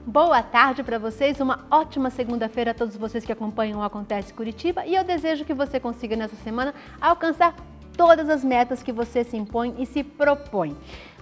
boa tarde para vocês, uma ótima segunda-feira a todos vocês que acompanham o Acontece Curitiba e eu desejo que você consiga nessa semana alcançar todas as metas que você se impõe e se propõe.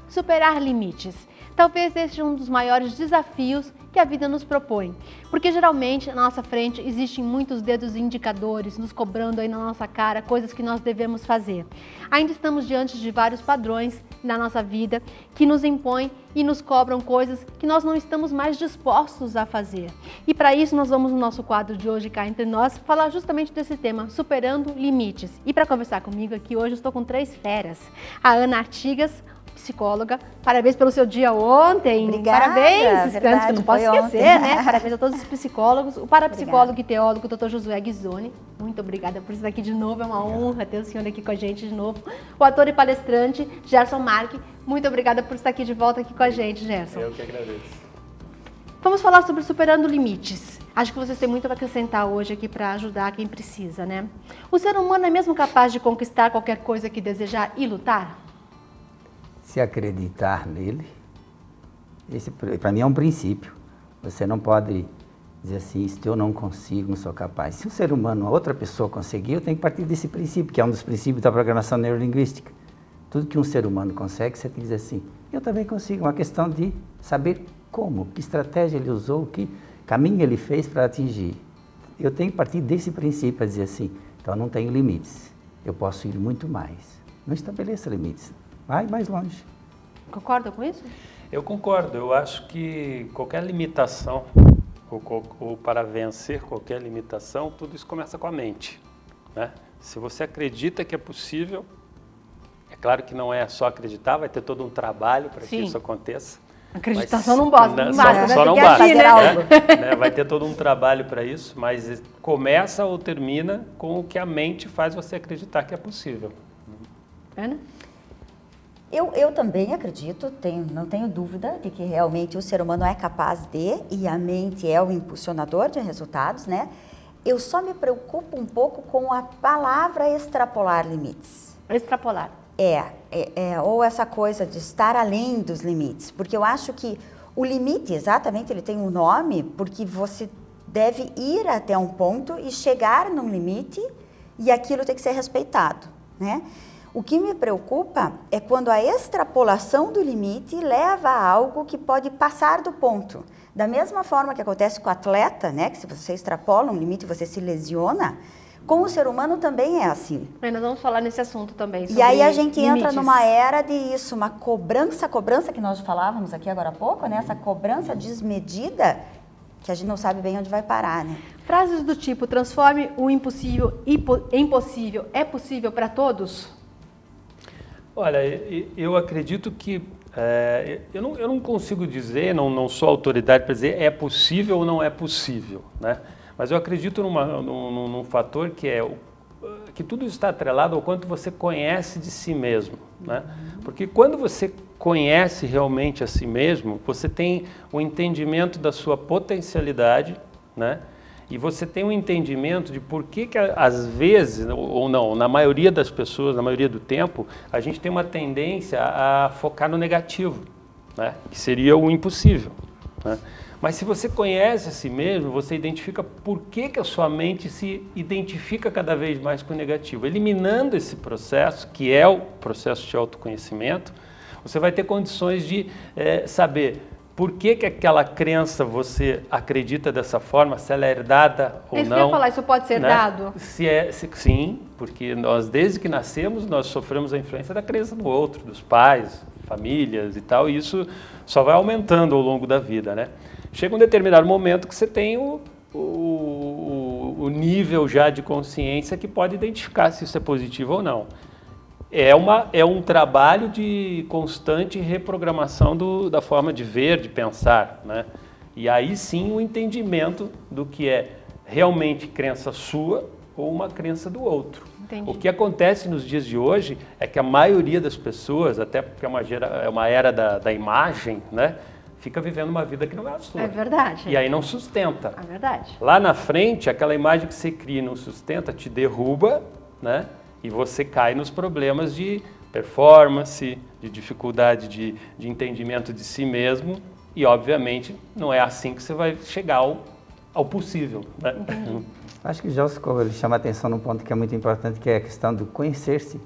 Superar limites. Talvez este seja um dos maiores desafios que a vida nos propõe, porque geralmente na nossa frente existem muitos dedos indicadores nos cobrando aí na nossa cara coisas que nós devemos fazer. Ainda estamos diante de vários padrões na nossa vida que nos impõem e nos cobram coisas que nós não estamos mais dispostos a fazer. E para isso nós vamos no nosso quadro de hoje cá entre nós falar justamente desse tema, superando limites. E para conversar comigo aqui hoje eu estou com 3 feras. A Ana Artigas, psicóloga, parabéns pelo seu dia ontem. Obrigada, parabéns, verdade, que não posso esquecer, né? Parabéns a todos os psicólogos, o parapsicólogo e teólogo, Dr. Josué Ghisoni. Muito obrigada por estar aqui de novo, é uma honra ter o senhor aqui com a gente de novo. O ator e palestrante, Gerson Marque, muito obrigada por estar aqui de volta aqui com a gente, Gerson. Eu que agradeço. Vamos falar sobre superando limites. Acho que vocês têm muito para acrescentar hoje aqui para ajudar quem precisa, né? O ser humano é mesmo capaz de conquistar qualquer coisa que desejar e lutar? Se acreditar nele, esse para mim é um princípio. Você não pode dizer assim, se eu não consigo, não sou capaz. Se um ser humano, outra pessoa conseguir, eu tenho que partir desse princípio, que é um dos princípios da programação neurolinguística. Tudo que um ser humano consegue, você tem que dizer assim, eu também consigo. Uma questão de saber como, que estratégia ele usou, que caminho ele fez para atingir. Eu tenho que partir desse princípio para dizer assim, então eu não tenho limites, eu posso ir muito mais. Não estabeleça limites. Vai mais longe. Concorda com isso? Eu concordo. Eu acho que qualquer limitação, ou para vencer qualquer limitação, tudo isso começa com a mente, né? Se você acredita que é possível, é claro que não é só acreditar, vai ter todo um trabalho para que isso aconteça. Acreditação não basta, só não que basta, agir, né? Vai ter todo um trabalho para isso, mas começa ou termina com o que a mente faz você acreditar que é possível. Ana? Eu também acredito, não tenho dúvida de que realmente o ser humano é capaz de, e a mente é o impulsionador de resultados, né? Eu só me preocupo um pouco com a palavra extrapolar limites. Extrapolar. Ou essa coisa de estar além dos limites, porque eu acho que o limite, exatamente, ele tem um nome, porque você deve ir até um ponto e chegar num limite e aquilo tem que ser respeitado, né? O que me preocupa é quando a extrapolação do limite leva a algo que pode passar do ponto. Da mesma forma que acontece com o atleta, né, que se você extrapola um limite você se lesiona, com o ser humano também é assim. Nós vamos falar nesse assunto também. E aí a gente entra numa era de isso, uma cobrança que nós falávamos aqui agora há pouco, né, essa cobrança desmedida, que a gente não sabe bem onde vai parar, né? Frases do tipo, transforme o impossível em possível, é possível para todos? Olha, eu acredito que, eu não consigo dizer, não sou autoridade para dizer é possível ou não é possível, né? Mas eu acredito num fator que tudo está atrelado ao quanto você conhece de si mesmo, né? Porque quando você conhece realmente a si mesmo, você tem o entendimento da sua potencialidade, né? E você tem um entendimento de por que às vezes, ou não, na maioria das pessoas, na maioria do tempo, a gente tem uma tendência a focar no negativo, né? Que seria o impossível, né? Mas se você conhece a si mesmo, você identifica por que a sua mente se identifica cada vez mais com o negativo. Eliminando esse processo, que é o processo de autoconhecimento, você vai ter condições de saber por que aquela crença você acredita dessa forma, se ela é herdada ou não. Isso que eu ia falar, isso pode ser herdado? Sim, porque nós, desde que nascemos, nós sofremos a influência da crença do outro, dos pais, famílias e tal, e isso só vai aumentando ao longo da vida, né? Chega um determinado momento que você tem o nível já de consciência que pode identificar se isso é positivo ou não. É um trabalho de constante reprogramação da forma de ver, de pensar, né? E aí sim o entendimento do que é realmente crença sua ou uma crença do outro. Entendi. O que acontece nos dias de hoje é que a maioria das pessoas, até porque é uma era da imagem, né? Fica vivendo uma vida que não é a sua. É verdade. E aí não sustenta. É verdade. Lá na frente, aquela imagem que você cria e não sustenta te derruba, né? E você cai nos problemas de performance, de dificuldade de entendimento de si mesmo E, obviamente, não é assim que você vai chegar ao possível, né? Acho que o Josco ele chama a atenção num ponto que é muito importante, que é a questão do conhecer-se.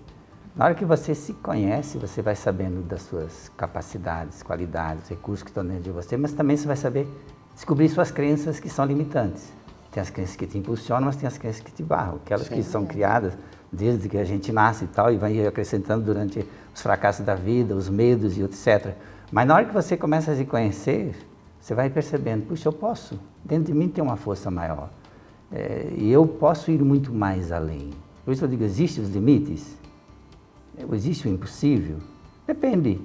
Na hora que você se conhece, você vai sabendo das suas capacidades, qualidades, recursos que estão dentro de você, mas também você vai saber descobrir suas crenças que são limitantes. Tem as crenças que te impulsionam, mas tem as crenças que te barram, aquelas que são criadas desde que a gente nasce e tal, e vai acrescentando durante os fracassos da vida, os medos e etc. Mas na hora que você começa a se conhecer, você vai percebendo, puxa, eu posso, dentro de mim tem uma força maior. E eu posso ir muito mais além. Por isso eu digo, existem os limites? Existe o impossível? Depende.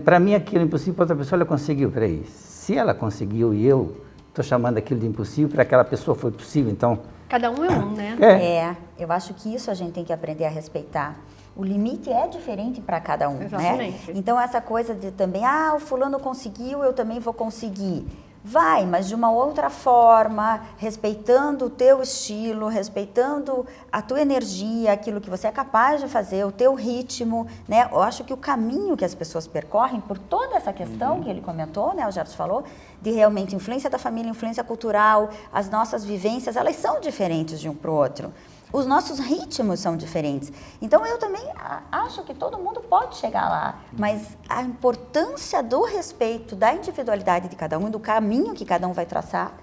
Para mim aquilo é impossível, para outra pessoa ela conseguiu. Peraí, se ela conseguiu e eu estou chamando aquilo de impossível, para aquela pessoa foi possível, então... Cada um é um, né? Eu acho que isso a gente tem que aprender a respeitar. O limite é diferente para cada um, Exatamente. né? Então essa coisa de também, o fulano conseguiu, eu também vou conseguir. Vai, mas de uma outra forma, respeitando o teu estilo, respeitando a tua energia, aquilo que você é capaz de fazer, o teu ritmo, né? Eu acho que o caminho que as pessoas percorrem por toda essa questão que ele comentou, né? O Gerson falou, de realmente influência da família, influência cultural, as nossas vivências, elas são diferentes de um para o outro. Os nossos ritmos são diferentes. Então, eu também acho que todo mundo pode chegar lá, mas a importância do respeito da individualidade de cada um e do caminho que cada um vai traçar.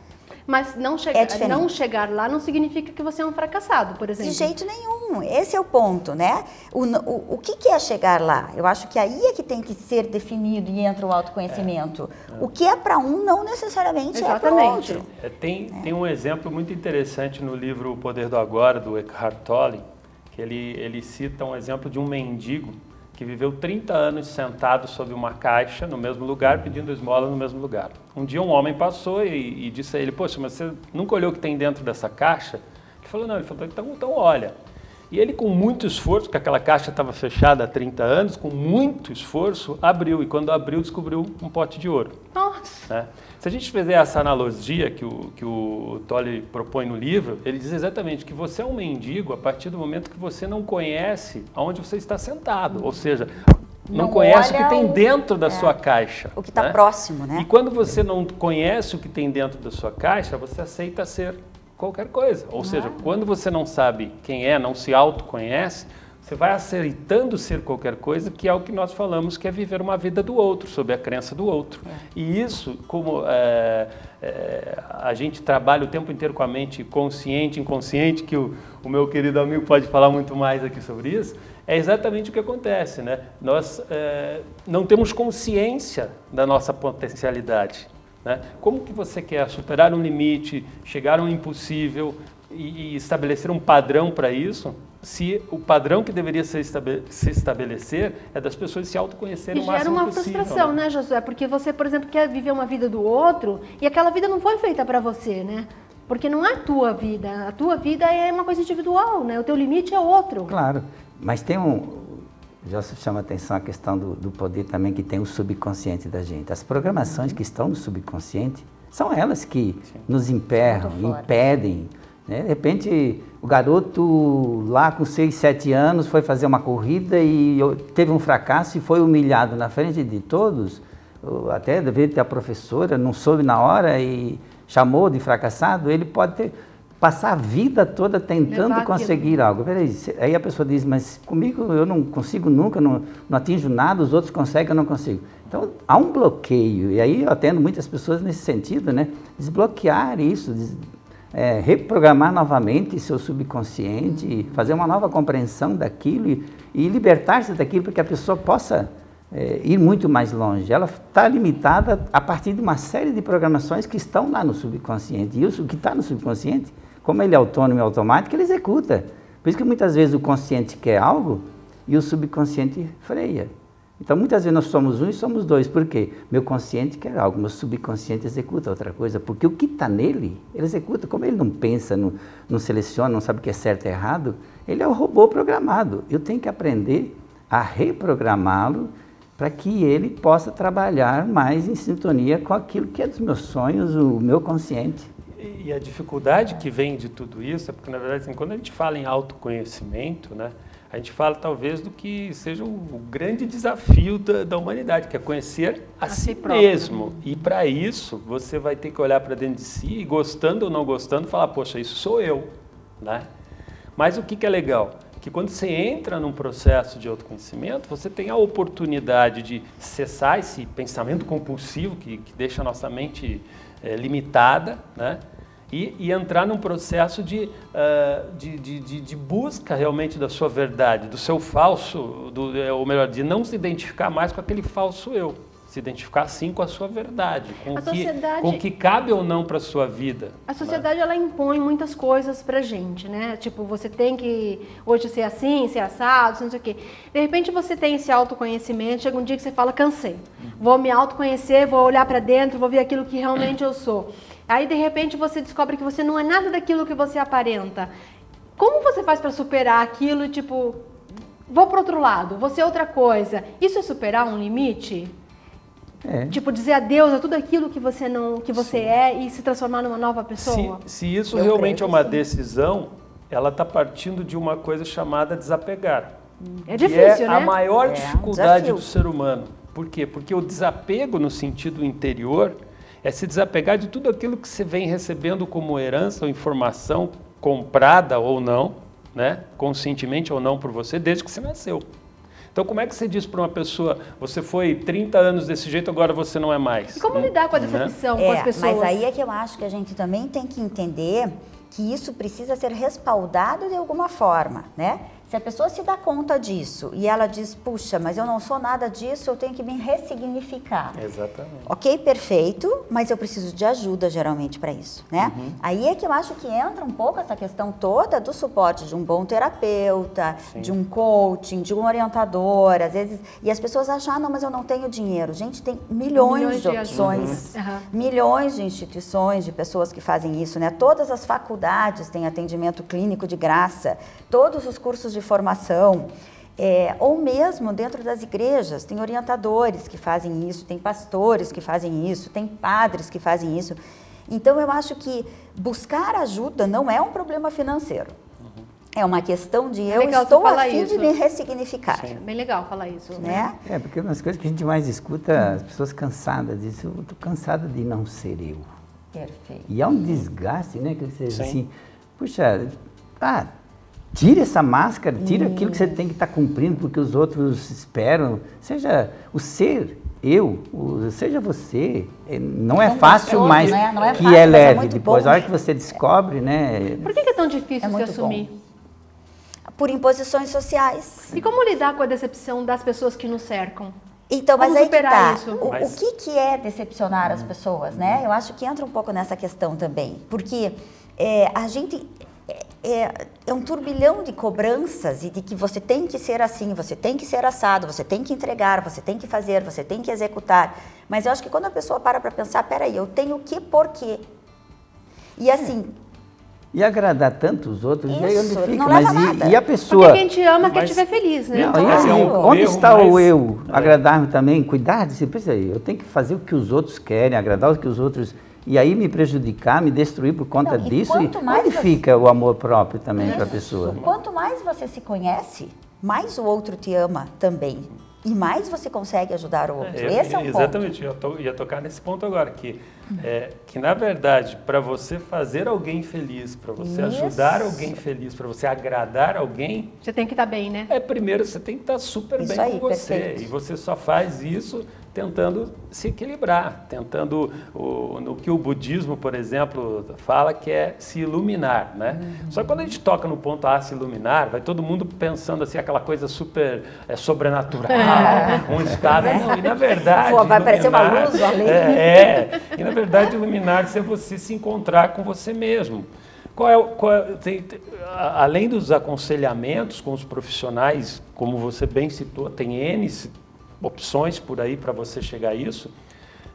Mas não chegar lá não significa que você é um fracassado, por exemplo. De jeito nenhum. Esse é o ponto, né? O que é chegar lá? Eu acho que aí é que tem que ser definido e entra o autoconhecimento. O que é para um não necessariamente é para o outro. Tem um exemplo muito interessante no livro O Poder do Agora, do Eckhart Tolle, que ele cita um exemplo de um mendigo que viveu 30 anos sentado sob uma caixa no mesmo lugar, pedindo esmola no mesmo lugar. Um dia um homem passou e disse a ele, poxa, mas você nunca olhou o que tem dentro dessa caixa? Ele falou, não. Ele falou, então olha. E ele, com muito esforço, porque aquela caixa estava fechada há 30 anos, com muito esforço, abriu. E quando abriu, descobriu um pote de ouro. Nossa! Né? Se a gente fizer essa analogia que o Tolle propõe no livro, ele diz exatamente que você é um mendigo a partir do momento que você não conhece aonde você está sentado. Ou seja, não conhece o que tem dentro da sua caixa. O que está próximo, né? E quando você não conhece o que tem dentro da sua caixa, você aceita ser qualquer coisa. Ou seja, quando você não sabe quem é, não se autoconhece, você vai aceitando ser qualquer coisa, que é o que nós falamos, que é viver uma vida do outro, sob a crença do outro. E isso, como a gente trabalha o tempo inteiro com a mente consciente, inconsciente, que o meu querido amigo pode falar muito mais aqui sobre isso, é exatamente o que acontece, né? Nós não temos consciência da nossa potencialidade. Né? Como que você quer superar um limite, chegar a um impossível e estabelecer um padrão para isso, se o padrão que deveria se estabelecer é das pessoas se autoconhecerem o máximo possível? E gera uma frustração, né, Josué? Porque você, por exemplo, quer viver uma vida do outro e aquela vida não foi feita para você, né? Porque não é a tua vida é uma coisa individual, né? O teu limite é outro. Claro, mas tem já se chama atenção a questão do poder também que tem o subconsciente da gente. As programações que estão no subconsciente são elas que nos emperram, impedem. Né? De repente, o garoto lá com 6, 7 anos foi fazer uma corrida e teve um fracasso e foi humilhado na frente de todos. Até deveria ter a professora, não soube na hora e chamou de fracassado. Ele pode passar a vida toda tentando conseguir algo. Peraí, aí a pessoa diz, mas comigo eu não consigo nunca, não atinjo nada, os outros conseguem, eu não consigo. Então, há um bloqueio, e aí eu atendo muitas pessoas nesse sentido, né? Desbloquear isso, reprogramar novamente seu subconsciente, fazer uma nova compreensão daquilo e libertar-se daquilo para que a pessoa possa ir muito mais longe. Ela está limitada a partir de uma série de programações que estão lá no subconsciente. E isso que está no subconsciente, como ele é autônomo e automático, ele executa. Por isso que muitas vezes o consciente quer algo e o subconsciente freia. Então muitas vezes nós somos um e somos dois. Por quê? Meu consciente quer algo, meu subconsciente executa outra coisa. Porque o que está nele, ele executa. Como ele não pensa, não seleciona, não sabe o que é certo e errado, ele é o robô programado. Eu tenho que aprender a reprogramá-lo para que ele possa trabalhar mais em sintonia com aquilo que é dos meus sonhos, o meu consciente. E a dificuldade que vem de tudo isso é porque, na verdade, assim, quando a gente fala em autoconhecimento, né, a gente fala talvez do que seja o grande desafio da humanidade, que é conhecer a si mesmo. E para isso, você vai ter que olhar para dentro de si e, gostando ou não gostando, falar, poxa, isso sou eu, né? Mas o que é legal? Que quando você entra num processo de autoconhecimento, você tem a oportunidade de cessar esse pensamento compulsivo que deixa a nossa mente limitada, né? E entrar num processo de busca realmente da sua verdade, do seu falso, ou melhor, de não se identificar mais com aquele falso eu, se identificar sim com a sua verdade, com o que cabe ou não para a sua vida. A sociedade, ela impõe muitas coisas pra gente, né? Tipo, você tem que hoje ser assim, ser assado, não sei o quê. De repente você tem esse autoconhecimento, chega um dia que você fala, cansei. Vou me autoconhecer, vou olhar pra dentro, vou ver aquilo que realmente eu sou. Aí, de repente, você descobre que você não é nada daquilo que você aparenta. Como você faz para superar aquilo, tipo, vou para outro lado, vou ser outra coisa? Isso é superar um limite? Tipo, dizer adeus a tudo aquilo que você é e se transformar numa nova pessoa? Se isso realmente é uma decisão, ela está partindo de uma coisa chamada desapegar. É difícil, né? É a maior dificuldade do ser humano. Por quê? Porque o desapego no sentido interior é se desapegar de tudo aquilo que você vem recebendo como herança ou informação comprada ou não, né? Conscientemente ou não por você, desde que você nasceu. Então, como é que você diz para uma pessoa, você foi 30 anos desse jeito, agora você não é mais? E como lidar com a decepção com as pessoas? Mas aí é que eu acho que a gente também tem que entender que isso precisa ser respaldado de alguma forma, né? Se a pessoa se dá conta disso e ela diz, puxa, mas eu não sou nada disso, eu tenho que me ressignificar. Exatamente. Ok, perfeito, mas eu preciso de ajuda geralmente para isso, né? Aí é que eu acho que entra um pouco essa questão toda do suporte de um bom terapeuta, de um coaching, de um orientador, às vezes, e as pessoas acham, não, mas eu não tenho dinheiro. Gente, tem milhões de opções, milhões de instituições, de pessoas que fazem isso, né? Todas as faculdades têm atendimento clínico de graça, todos os cursos de formação, ou mesmo dentro das igrejas, tem orientadores que fazem isso, tem pastores que fazem isso, tem padres que fazem isso. Então, eu acho que buscar ajuda não é um problema financeiro. É uma questão de eu estou a fim de me ressignificar. Sim. Bem legal falar isso. Né? Porque uma das coisas que a gente mais escuta, as pessoas cansadas dizem, eu estou cansada de não ser eu. Perfeito. E há um desgaste, né? Que você diz assim, puxa, tira essa máscara, tira aquilo que você tem que estar cumprindo porque os outros esperam. Seja o ser seja você. Não é fácil, mas né? Não é que fácil, é leve. muito Depois, bom. a hora que você descobre, né? Por que é tão difícil se assumir? Por imposições sociais. E como lidar com a decepção das pessoas que nos cercam? Então, mas Como aí que superar tá. isso? O que é decepcionar as pessoas, né? Eu acho que entra um pouco nessa questão também. Porque a gente... É um turbilhão de cobranças e de que você tem que ser assim, você tem que ser assado, você tem que entregar, você tem que fazer, você tem que executar. Mas eu acho que quando a pessoa para pensar, peraí, eu tenho o que, por quê? E assim... E agradar tanto os outros, Isso, e aí onde fica? não leva nada. E a pessoa... Porque quem te ama quer te ver feliz, né? Não, Então, onde está o eu? Agradar-me também, cuidar de si. Pensa aí, eu tenho que fazer o que os outros querem, agradar o que os outros... E aí me prejudicar, me destruir por conta disso. E onde fica o amor próprio também para a pessoa? Quanto mais você se conhece, mais o outro te ama também. E mais você consegue ajudar o outro. Esse é um exatamente, eu ia tocar nesse ponto agora, que na verdade, para você fazer alguém feliz, para você ajudar alguém feliz, para você agradar alguém... Você tem que estar bem, né? Primeiro você tem que estar super bem com você. Perfeito. E você só faz isso tentando se equilibrar, tentando, no que o budismo, por exemplo, fala que é se iluminar, né? Só que quando a gente toca no ponto se iluminar, vai todo mundo pensando assim, aquela coisa super sobrenatural, um estado, não, e na verdade... Vai aparecer uma luz ali. E na verdade iluminar-se é você se encontrar com você mesmo. Além dos aconselhamentos com os profissionais, como você bem citou, tem N opções por aí para você chegar a isso,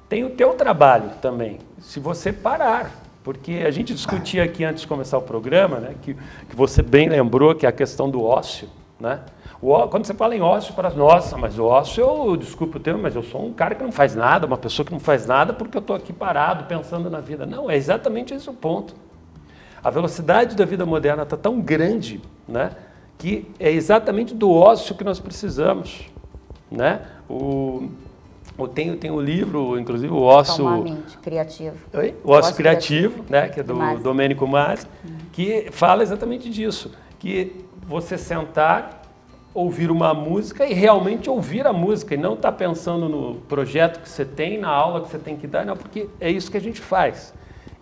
tem o teu trabalho também, se você parar, porque a gente discutia aqui antes de começar o programa, né, que você bem lembrou, que é a questão do ócio, né? Quando você fala em ócio, parece, nossa, mas o ócio, desculpe o termo, mas eu sou um cara que não faz nada, uma pessoa que não faz nada porque eu estou aqui parado pensando na vida. Não, é exatamente esse o ponto. A velocidade da vida moderna está tão grande, né, que é exatamente do ócio que nós precisamos, né? Tem um livro, inclusive, o Ócio... Totalmente criativo. Oi? O Ócio Criativo, né? Que é do Domênico Masi, que fala exatamente disso, que você sentar, ouvir uma música e realmente ouvir a música, e não estar pensando no projeto que você tem, na aula que você tem que dar, não, porque é isso que a gente faz.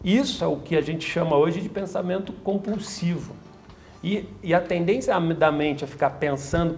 Isso é o que a gente chama hoje de pensamento compulsivo. E a tendência da mente a ficar pensando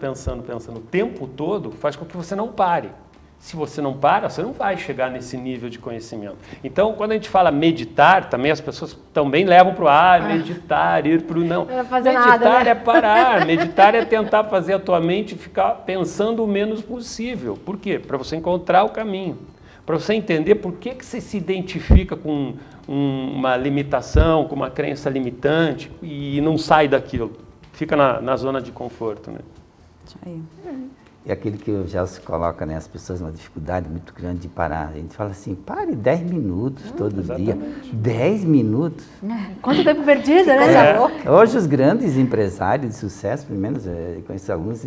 o tempo todo faz com que você não pare. Se você não para, você não vai chegar nesse nível de conhecimento. Então, quando a gente fala meditar, também as pessoas também levam para o meditar, ir para o não. Não vai fazer meditar nada, né? é parar, meditar é tentar fazer a tua mente ficar pensando o menos possível. Por quê? Para você encontrar o caminho. Para você entender por que você se identifica com uma limitação, com uma crença limitante e não sai daquilo. Fica na zona de conforto, né? Isso aí. É aquele que o Gelson coloca, né? As pessoas uma dificuldade muito grande de parar. A gente fala assim, pare 10 minutos todo dia. 10 minutos? Quanto tempo perdido, né? Coisa louca. Hoje os grandes empresários de sucesso, pelo menos conheço alguns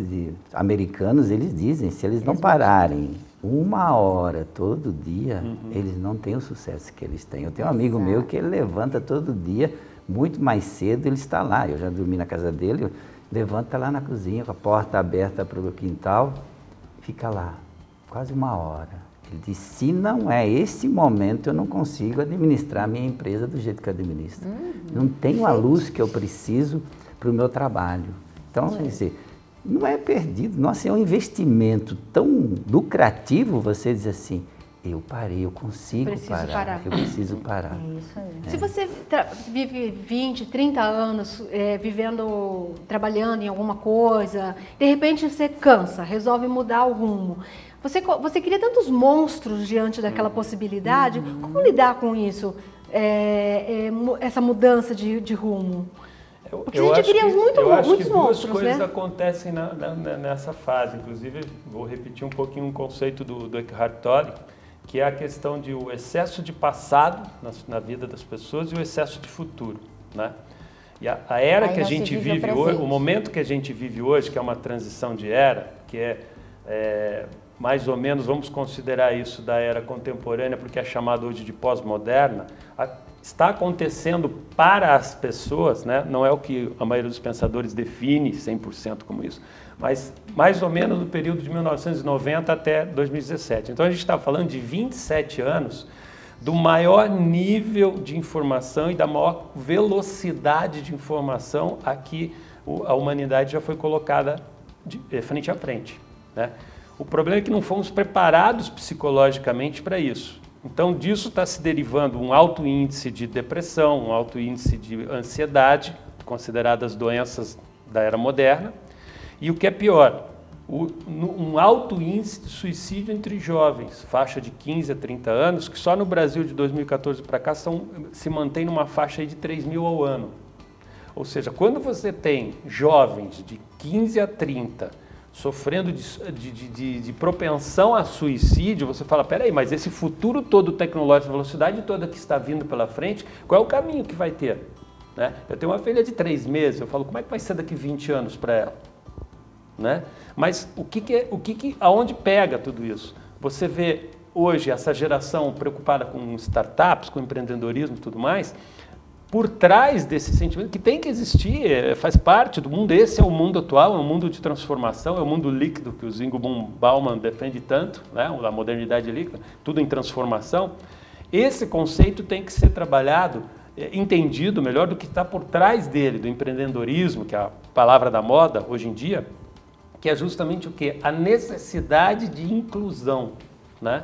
americanos, eles dizem, se eles não pararem 1 hora todo dia, eles não têm o sucesso que eles têm. Eu tenho um amigo meu que ele levanta todo dia, muito mais cedo ele está lá. Eu já dormi na casa dele, levanta lá na cozinha, com a porta aberta para o quintal, fica lá, quase 1 hora. Ele diz, se não é esse momento, eu não consigo administrar a minha empresa do jeito que eu administro. Não tenho a luz que eu preciso para o meu trabalho. Então, quer dizer, não é perdido. Nossa, é um investimento tão lucrativo você dizer assim, eu parei, eu consigo parar, eu preciso parar. É isso aí. Se você vive 20, 30 anos trabalhando em alguma coisa, de repente você cansa, resolve mudar o rumo. Você cria tantos monstros diante daquela possibilidade, como lidar com isso, essa mudança de rumo? Porque a gente cria muitos monstros, duas coisas né? acontecem nessa fase. Inclusive, vou repetir um pouquinho um conceito do Eckhart Tolle, que é a questão de o excesso de passado na vida das pessoas e o excesso de futuro, né? E a era que a gente vive hoje, o momento que a gente vive hoje, que é uma transição de era, que é mais ou menos, vamos considerar isso da era contemporânea, porque é chamado hoje de pós-moderna, está acontecendo para as pessoas, né? Não é o que a maioria dos pensadores define 100% como isso, mas mais ou menos no período de 1990 até 2017. Então a gente está falando de 27 anos do maior nível de informação e da maior velocidade de informação a que a humanidade já foi colocada frente a frente, né? O problema é que não fomos preparados psicologicamente para isso. Então, disso está se derivando um alto índice de depressão, um alto índice de ansiedade, consideradas doenças da era moderna, e o que é pior, um alto índice de suicídio entre jovens, faixa de 15 a 30 anos, que só no Brasil de 2014 para cá se mantém numa faixa aí de 3.000 ao ano. Ou seja, quando você tem jovens de 15 a 30 sofrendo de propensão a suicídio, você fala, peraí, mas esse futuro todo tecnológico, a velocidade toda que está vindo pela frente, qual é o caminho que vai ter? Né? Eu tenho uma filha de 3 meses, eu falo, como é que vai ser daqui 20 anos para ela? Né? Mas aonde pega tudo isso? Você vê hoje essa geração preocupada com startups, com empreendedorismo e tudo mais, por trás desse sentimento que tem que existir, faz parte do mundo. Esse é o mundo atual, é um mundo de transformação, é o mundo líquido que o Zygmunt Bauman defende tanto, né? A modernidade líquida, tudo em transformação. Esse conceito tem que ser trabalhado, entendido melhor do que está por trás dele, do empreendedorismo, que é a palavra da moda hoje em dia, que é justamente o quê? A necessidade de inclusão, né?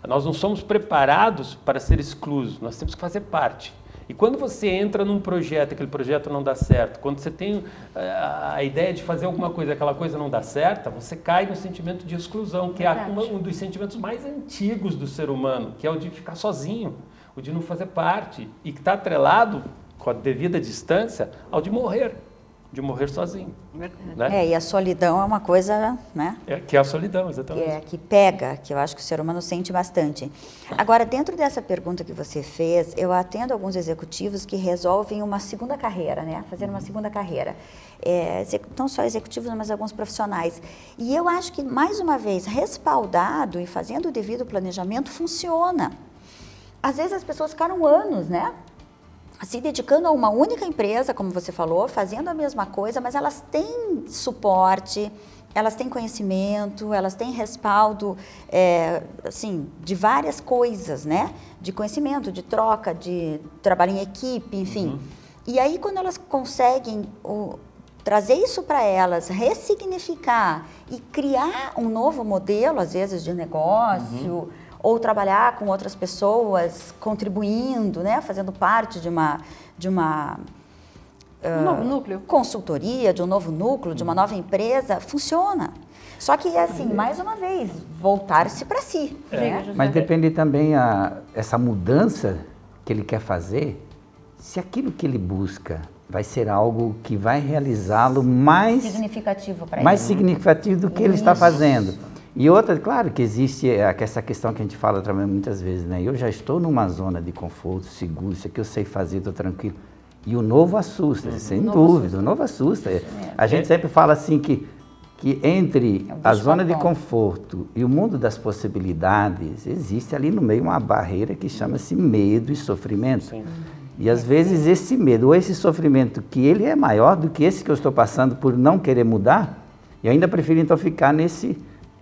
Nós não somos preparados para ser exclusos, nós temos que fazer parte. E quando você entra num projeto, aquele projeto não dá certo, quando você tem a ideia de fazer alguma coisa, aquela coisa não dá certo, você cai no sentimento de exclusão, que é um dos sentimentos mais antigos do ser humano, que é o de ficar sozinho, o de não fazer parte, e que está atrelado, com a devida distância, ao de morrer. de morrer sozinho. Verdade. Né? E a solidão é uma coisa, né? Que é a solidão, exatamente. Que pega, que eu acho que o ser humano sente bastante. Agora, dentro dessa pergunta que você fez, eu atendo alguns executivos que resolvem uma segunda carreira, né? Fazer uma segunda carreira. Não só executivos, mas alguns profissionais. E eu acho que, mais uma vez, respaldado e fazendo o devido planejamento, funciona. Às vezes as pessoas ficaram anos, né? Se dedicando a uma única empresa, como você falou, fazendo a mesma coisa, mas elas têm suporte, elas têm conhecimento, elas têm respaldo, assim, de várias coisas, né? De conhecimento, de troca, de trabalho em equipe, enfim. E aí, quando elas conseguem trazer isso para elas, ressignificar e criar um novo modelo, às vezes, de negócio, ou trabalhar com outras pessoas, contribuindo, né, fazendo parte de uma um novo núcleo, consultoria, de um novo núcleo, de uma nova empresa, funciona. Só que, assim, mais uma vez, voltar-se para si. Né? Mas depende também essa mudança que ele quer fazer, se aquilo que ele busca vai ser algo que vai realizá-lo mais significativo para ele. Mais significativo do que ele está fazendo. E outra, claro que existe essa questão que a gente fala também muitas vezes, né? Eu já estou numa zona de conforto, seguro, isso aqui eu sei fazer, estou tranquilo. E o novo assusta, sem dúvida, o novo assusta. A gente sempre fala assim que entre a zona de conforto e o mundo das possibilidades, existe ali no meio uma barreira que chama-se medo e sofrimento. Sim. E às vezes esse medo ou esse sofrimento, que ele é maior do que esse que eu estou passando por não querer mudar, eu ainda prefiro então ficar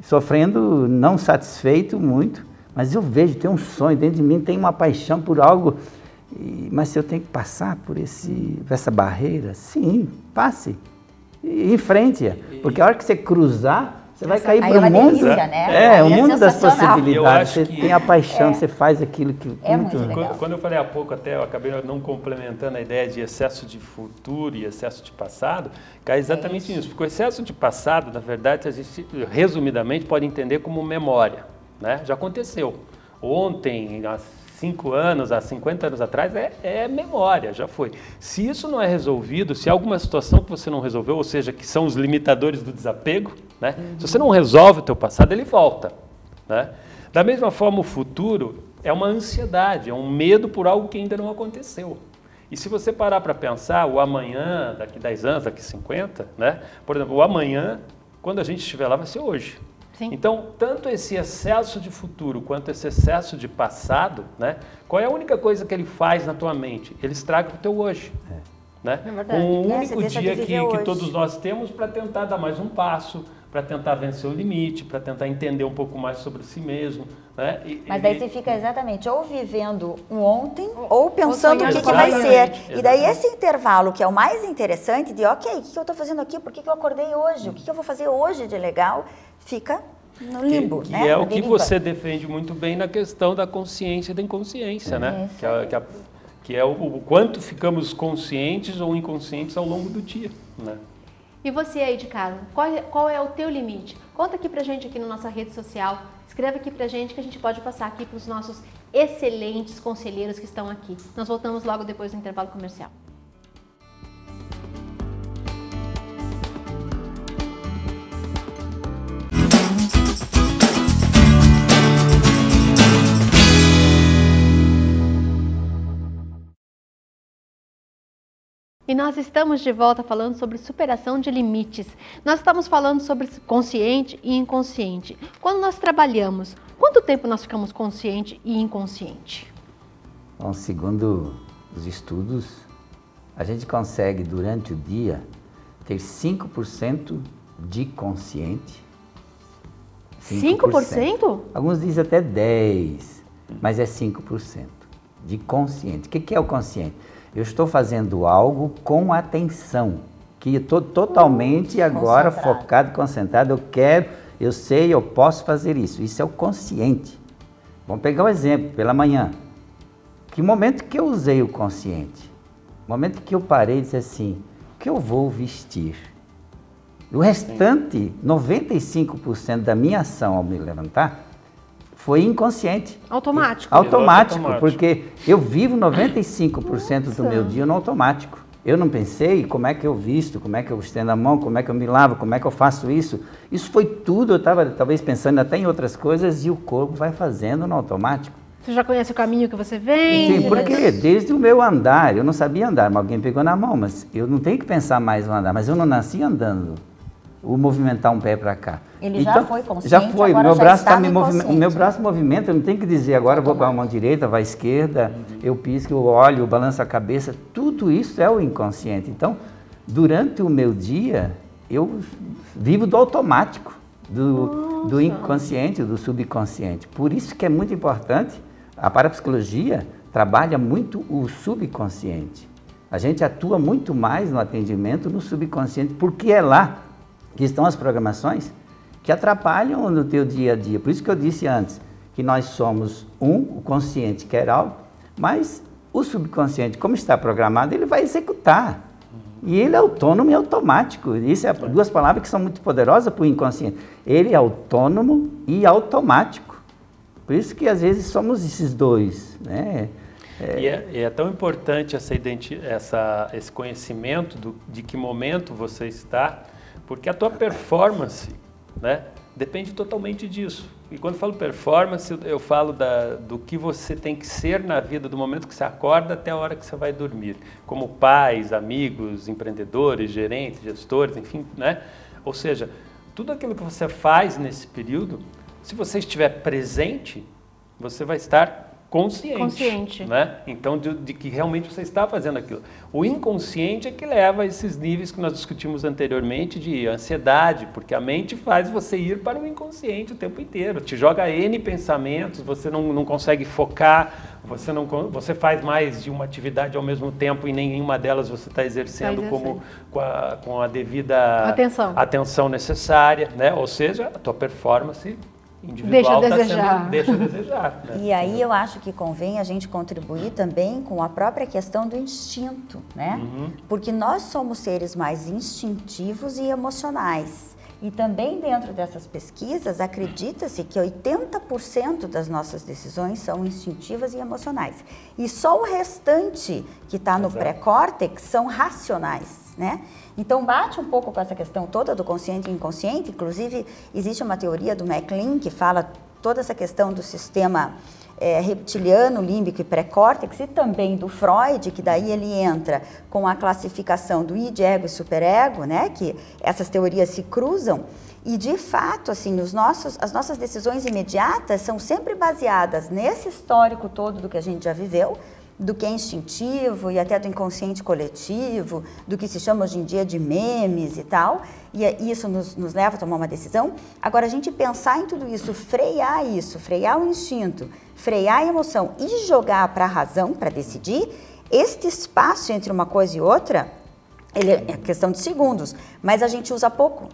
sofrendo, não satisfeito muito, mas eu vejo, tem um sonho dentro de mim, tem uma paixão por algo, mas se eu tenho que passar por essa barreira, sim, passe, e enfrente-a, porque a hora que você cruzar, você vai cair para o mundo, delícia, né? o mundo das possibilidades, você tem a paixão, você faz aquilo que... muito legal. Quando eu falei há pouco até, eu acabei não complementando a ideia de excesso de futuro e excesso de passado, cai exatamente nisso, porque o excesso de passado, na verdade, a gente, resumidamente, pode entender como memória, né? Já aconteceu. Ontem, há 5 anos, há 50 anos atrás, é memória, já foi. Se isso não é resolvido, se há alguma situação que você não resolveu, ou seja, que são os limitadores do desapego, né? Se você não resolve o teu passado, ele volta, né? Da mesma forma, o futuro é uma ansiedade, é um medo por algo que ainda não aconteceu. E se você parar para pensar, o amanhã, daqui 10 anos, daqui 50, né? Por exemplo, o amanhã, quando a gente estiver lá, vai ser hoje. Sim. Então, tanto esse excesso de futuro quanto esse excesso de passado, né? Qual é a única coisa que ele faz na tua mente? Ele estraga o teu hoje. Né? É verdade. Um único dia que todos nós temos para tentar dar mais um passo, para tentar vencer o limite, para tentar entender um pouco mais sobre si mesmo. Né? Mas daí você fica exatamente ou vivendo um ontem ou pensando o que vai ser. Exatamente. E daí esse intervalo, que é o mais interessante, de ok, o que eu estou fazendo aqui? Por que eu acordei hoje? O que eu vou fazer hoje de legal? Fica no limbo. Que né? é o que você defende muito bem na questão da consciência e da inconsciência, né? Que é o quanto ficamos conscientes ou inconscientes ao longo do dia, né? E você aí de casa, qual é o teu limite? Conta aqui pra gente aqui na nossa rede social, escreve aqui pra gente que a gente pode passar aqui para os nossos excelentes conselheiros que estão aqui. Nós voltamos logo depois do intervalo comercial. E nós estamos de volta falando sobre superação de limites. Nós estamos falando sobre consciente e inconsciente. Quando nós trabalhamos, quanto tempo nós ficamos consciente e inconsciente? Bom, segundo os estudos, a gente consegue durante o dia ter 5% de consciente. 5%? Alguns dizem até 10%, mas é 5% de consciente. O que é o consciente? Eu estou fazendo algo com atenção, que eu estou totalmente agora focado, concentrado, eu sei, eu posso fazer isso. Isso é o consciente. Vamos pegar um exemplo, pela manhã. Que momento que eu usei o consciente? O momento que eu parei e disse assim, o que eu vou vestir? O restante, 95% da minha ação ao me levantar, foi inconsciente. Automático. Automático, porque eu vivo 95% do meu dia no automático. Eu não pensei como é que eu visto, como é que eu estendo a mão, como é que eu me lavo, como é que eu faço isso. Isso foi tudo, eu estava talvez pensando até em outras coisas e o corpo vai fazendo no automático. Você já conhece o caminho que você vem? Sim, porque desde o meu andar, eu não sabia andar, mas alguém pegou na mão, mas eu não tenho que pensar mais no andar, mas eu não nasci andando. O movimentar um pé para cá. Ele então, já foi consciente, já foi. agora Meu já braço está me inconsciente. O meu braço movimenta, eu não tenho que dizer agora vou para a mão direita, vai à esquerda, eu pisco, eu olho, eu balanço a cabeça, tudo isso é o inconsciente. Então, durante o meu dia, eu vivo do automático, do inconsciente, do subconsciente. Por isso que é muito importante, a parapsicologia trabalha muito o subconsciente. A gente atua muito mais no atendimento no subconsciente, porque é lá que estão as programações que atrapalham no teu dia a dia. Por isso que eu disse antes, que nós somos o consciente quer algo, mas o subconsciente, como está programado, ele vai executar. E ele é autônomo e automático. Isso é duas palavras que são muito poderosas para o inconsciente. Ele é autônomo e automático. Por isso que às vezes somos esses dois, né? E é tão importante esse conhecimento de que momento você está, porque a tua performance, né, depende totalmente disso. E quando eu falo performance, eu falo do que você tem que ser na vida, do momento que você acorda até a hora que você vai dormir. Como pais, amigos, empreendedores, gerentes, gestores, enfim, né? Ou seja, tudo aquilo que você faz nesse período, se você estiver presente, você vai estar consciente. Né? Então, de que realmente você está fazendo aquilo. O inconsciente é que leva a esses níveis que nós discutimos anteriormente de ansiedade, porque a mente faz você ir para o inconsciente o tempo inteiro, te joga N pensamentos, você não consegue focar, você faz mais de uma atividade ao mesmo tempo e nenhuma delas você está exercendo com a devida atenção necessária, né? Ou seja, a tua performance individual deixa a desejar. Né? E aí eu acho que convém a gente contribuir também com a própria questão do instinto, né? Porque nós somos seres mais instintivos e emocionais. E também dentro dessas pesquisas, acredita-se que 80% das nossas decisões são instintivas e emocionais. E só o restante que está no pré-córtex são racionais, né? Então bate um pouco com essa questão toda do consciente e inconsciente. Inclusive, existe uma teoria do MacLean que fala toda essa questão do sistema reptiliano, límbico e pré-córtex, e também do Freud, que daí ele entra com a classificação do id, ego e superego, né? Que essas teorias se cruzam. E de fato, assim, as nossas decisões imediatas são sempre baseadas nesse histórico todo do que a gente já viveu, do que é instintivo e até do inconsciente coletivo, do que se chama hoje em dia de memes e tal, e isso nos leva a tomar uma decisão. Agora, a gente pensar em tudo isso, frear o instinto, frear a emoção e jogar para a razão, para decidir, este espaço entre uma coisa e outra, ele é questão de segundos, mas a gente usa pouco.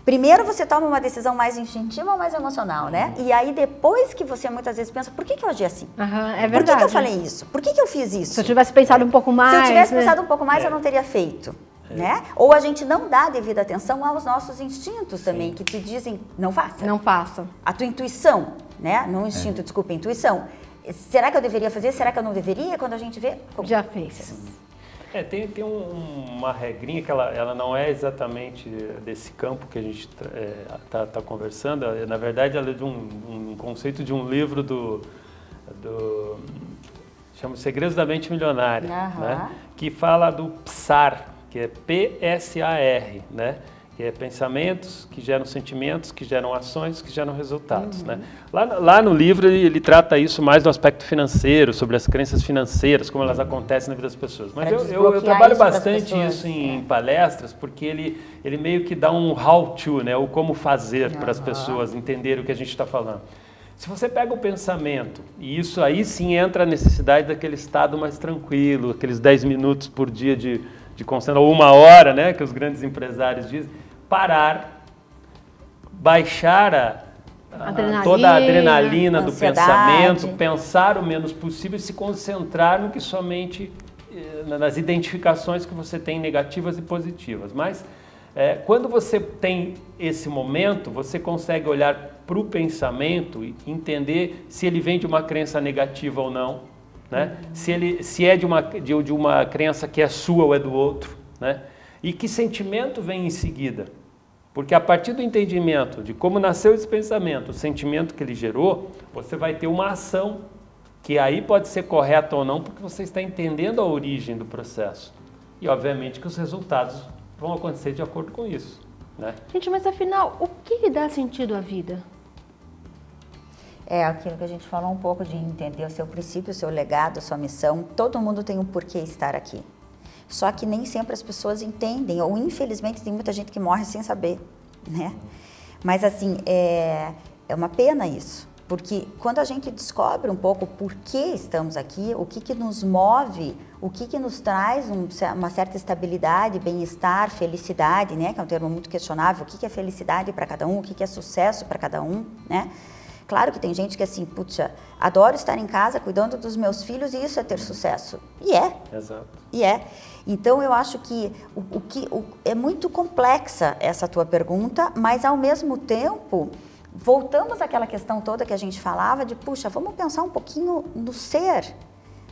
Primeiro você toma uma decisão mais instintiva ou mais emocional, né? E aí depois que você muitas vezes pensa, por que eu agi assim? É verdade. Por que eu falei isso? Por que eu fiz isso? Se eu tivesse pensado um pouco mais... Se eu tivesse pensado um pouco mais, eu não teria feito, né? Ou a gente não dá devida atenção aos nossos instintos também, que te dizem, não faça. Não faça. A tua intuição, né? Não instinto, desculpa, intuição. Será que eu deveria fazer? Será que eu não deveria? Quando a gente vê... Já fez. Tem uma regrinha que ela não é exatamente desse campo que a gente tá conversando. Na verdade, ela é de um conceito de um livro chama Segredos da Mente Milionária, né? Que fala do PSAR, que é P-S-A-R, né? Que é pensamentos que geram sentimentos, que geram ações, que geram resultados. Né? Lá no livro ele trata isso mais do aspecto financeiro, sobre as crenças financeiras, como elas acontecem na vida das pessoas. Mas eu trabalho bastante isso em palestras, porque ele meio que dá um how-to, né? O como fazer para as pessoas entenderem o que a gente está falando. Se você pega o pensamento, e isso aí sim entra a necessidade daquele estado mais tranquilo, aqueles 10 minutos por dia de concentração, ou 1 hora, né, que os grandes empresários dizem, parar, baixar toda a adrenalina do pensamento, pensar o menos possível e se concentrar no que somente, nas identificações que você tem negativas e positivas. Mas quando você tem esse momento, você consegue olhar para o pensamento e entender se ele vem de uma crença negativa ou não, né? Se é de uma crença que é sua ou é do outro, né? E que sentimento vem em seguida. Porque a partir do entendimento de como nasceu esse pensamento, o sentimento que ele gerou, você vai ter uma ação que aí pode ser correta ou não, porque você está entendendo a origem do processo. E obviamente que os resultados vão acontecer de acordo com isso, né? Gente, mas afinal, o que dá sentido à vida? É aquilo que a gente falou um pouco de entender o seu princípio, o seu legado, a sua missão. Todo mundo tem um porquê estar aqui. Só que nem sempre as pessoas entendem, ou infelizmente tem muita gente que morre sem saber, né? Mas assim, é uma pena isso, porque quando a gente descobre um pouco o porquê estamos aqui, o que nos move, o que nos traz uma certa estabilidade, bem-estar, felicidade, né? Que é um termo muito questionável, o que é felicidade para cada um, o que é sucesso para cada um, né? Claro que tem gente que assim, puxa, adoro estar em casa cuidando dos meus filhos e isso é ter sucesso. E é. Exato. E é. Então eu acho que é muito complexa essa tua pergunta, mas ao mesmo tempo, voltamos àquela questão toda que a gente falava de, puxa, vamos pensar um pouquinho no ser,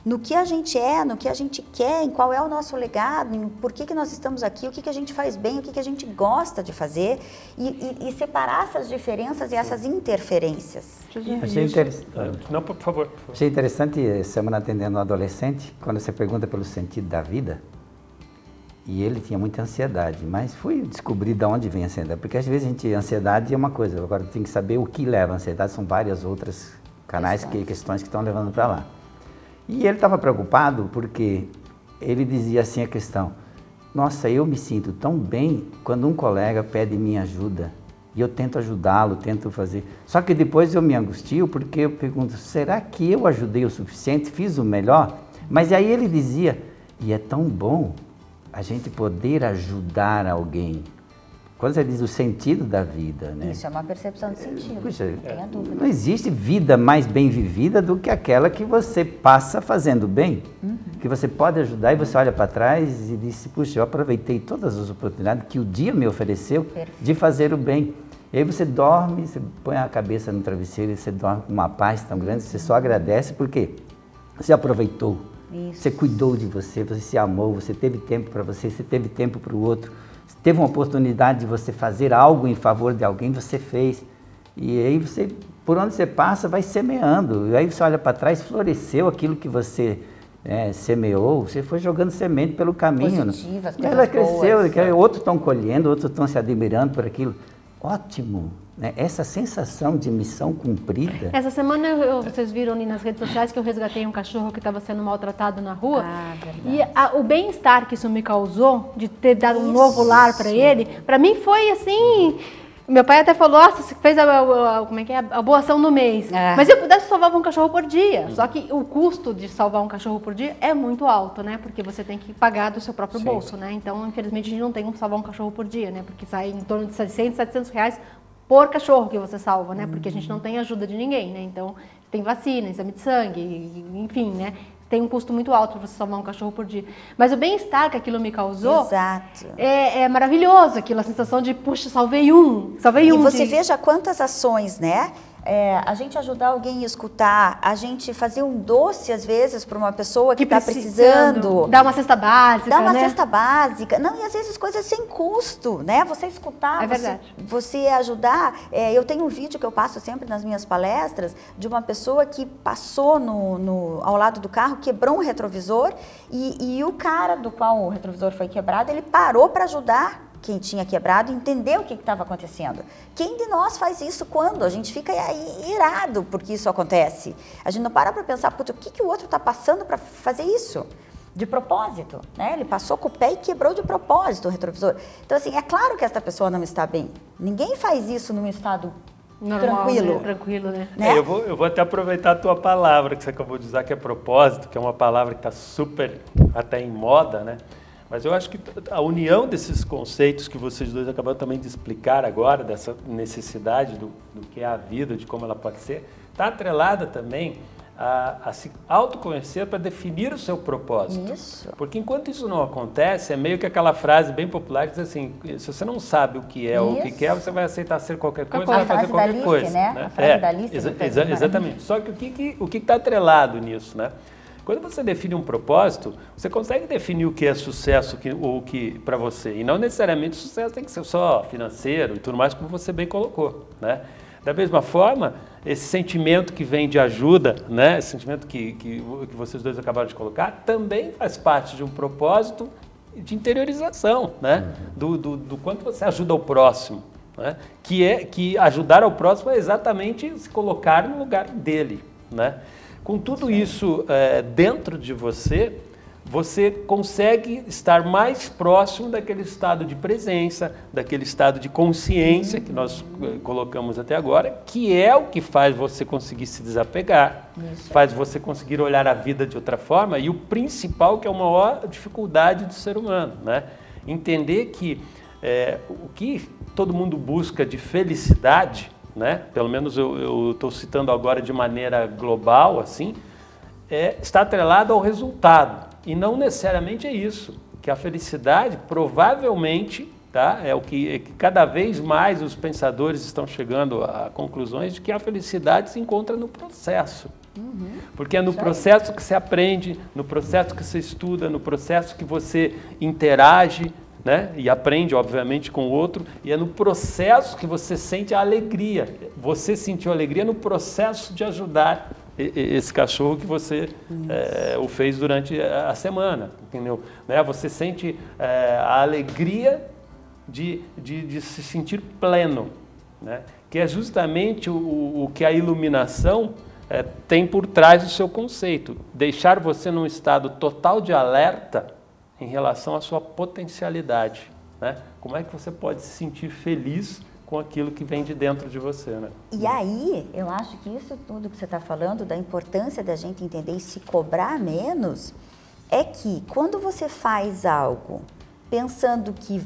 no que a gente é, no que a gente quer, em qual é o nosso legado, em por que nós estamos aqui, o que a gente faz bem, o que a gente gosta de fazer e separar essas diferenças e essas interferências. Achei interessante. Não, por favor. Achei interessante, semana atendendo um adolescente, quando você pergunta pelo sentido da vida, e ele tinha muita ansiedade, mas fui descobrir de onde vem a ansiedade, porque às vezes ansiedade é uma coisa, agora tem que saber o que leva a ansiedade, são várias outras questões que estão levando para lá. E ele estava preocupado porque ele dizia assim a questão, nossa, eu me sinto tão bem quando um colega pede minha ajuda e eu tento ajudá-lo, tento fazer. Só que depois eu me angustio porque eu pergunto, será que eu ajudei o suficiente, fiz o melhor? Mas aí ele dizia, e é tão bom a gente poder ajudar alguém. Quando você diz o sentido da vida, né? Isso é uma percepção de sentido, puxa, não tenha dúvida. Não existe vida mais bem vivida do que aquela que você passa fazendo bem, que você pode ajudar e você olha para trás e diz, puxa, eu aproveitei todas as oportunidades que o dia me ofereceu de fazer o bem. E aí você dorme, você põe a cabeça no travesseiro e você dorme com uma paz tão grande, você só agradece porque você aproveitou, você cuidou de você, você se amou, você teve tempo para você teve tempo para o outro. Teve uma oportunidade de você fazer algo em favor de alguém, você fez. E aí você, por onde você passa, vai semeando. E aí você olha para trás, floresceu aquilo que você semeou, você foi jogando semente pelo caminho. Positivas, e ela cresceu, boas. Outros estão colhendo, outros estão se admirando por aquilo. Ótimo! Né? Essa sensação de missão cumprida. Essa semana vocês viram ali nas redes sociais que eu resgatei um cachorro que estava sendo maltratado na rua. Verdade. E o bem-estar que isso me causou, de ter dado um novo lar para ele, para mim foi assim... Meu pai até falou, nossa, você fez a boa ação do mês. Mas se eu pudesse, salvar um cachorro por dia. Só que o custo de salvar um cachorro por dia é muito alto, né? Porque você tem que pagar do seu próprio bolso, né? Então, infelizmente, a gente não tem como salvar um cachorro por dia, né? Porque sai em torno de 600, 700 reais por cachorro que você salva, né? Porque a gente não tem ajuda de ninguém, né? Então, tem vacina, exame de sangue, enfim, né? Tem um custo muito alto para você salvar um cachorro por dia. Mas o bem-estar que aquilo me causou é maravilhoso, aquilo, a sensação de, puxa, salvei um. E você veja quantas ações, né? A gente ajudar alguém a escutar, a gente fazer um doce, às vezes, para uma pessoa que está precisando. Dar uma cesta básica, Dar uma cesta básica. Não, e às vezes coisas sem custo, né? Você escutar, você ajudar. Eu tenho um vídeo que eu passo sempre nas minhas palestras de uma pessoa que passou ao lado do carro, quebrou um retrovisor e o cara do qual o retrovisor foi quebrado, ele parou para ajudar quem tinha quebrado, entender o que estava acontecendo. Quem de nós faz isso quando? A gente fica irado porque isso acontece. A gente não para pensar, putz, o que o outro está passando para fazer isso? De propósito, né? Ele passou com o pé e quebrou de propósito o retrovisor. Então, assim, é claro que essa pessoa não está bem. Ninguém faz isso num estado normal, tranquilo. Né? Tranquilo, né? Eu vou até aproveitar a tua palavra que você acabou de usar, que é propósito, que é uma palavra que está super até em moda, né? Mas eu acho que a união desses conceitos que vocês dois acabaram também de explicar agora, dessa necessidade do que é a vida, de como ela pode ser, está atrelada também a se autoconhecer para definir o seu propósito. Isso. Porque enquanto isso não acontece, é meio que aquela frase bem popular que diz assim, se você não sabe o que é ou o que quer, você vai aceitar ser qualquer coisa, vai fazer qualquer coisa. Né? A frase da Alice, exatamente. Só que o que está atrelado nisso, né? Quando você define um propósito, você consegue definir o que é sucesso ou o que para você. E não necessariamente o sucesso tem que ser só financeiro e tudo mais, como você bem colocou, né? Da mesma forma, esse sentimento que vem de ajuda, né? Esse sentimento que vocês dois acabaram de colocar, também faz parte de um propósito de interiorização, né? Do quanto você ajuda o próximo, né? Que ajudar ao próximo é exatamente se colocar no lugar dele, né? Com tudo isso dentro de você, você consegue estar mais próximo daquele estado de presença, daquele estado de consciência que nós colocamos até agora, que é o que faz você conseguir se desapegar, faz você conseguir olhar a vida de outra forma, e o principal, que é a maior dificuldade do ser humano, né? Entender que o que todo mundo busca de felicidade, né? Pelo menos eu estou citando agora de maneira global, assim, está atrelado ao resultado. E não necessariamente é isso, que a felicidade provavelmente, tá, é que cada vez mais os pensadores estão chegando a conclusões de que a felicidade se encontra no processo. Porque é no processo que se aprende, no processo que se estuda, no processo que você interage, né, e aprende, obviamente, com o outro, e é no processo que você sente a alegria. Você sentiu alegria no processo de ajudar esse cachorro que você o fez durante a semana, entendeu? Né? Você sente a alegria de se sentir pleno, né? Que é justamente o que a iluminação tem por trás do seu conceito. Deixar você num estado total de alerta em relação à sua potencialidade, né? Como é que você pode se sentir feliz com aquilo que vem de dentro de você, né? E aí, eu acho que isso tudo que você está falando, da importância da gente entender e se cobrar menos, é que quando você faz algo pensando que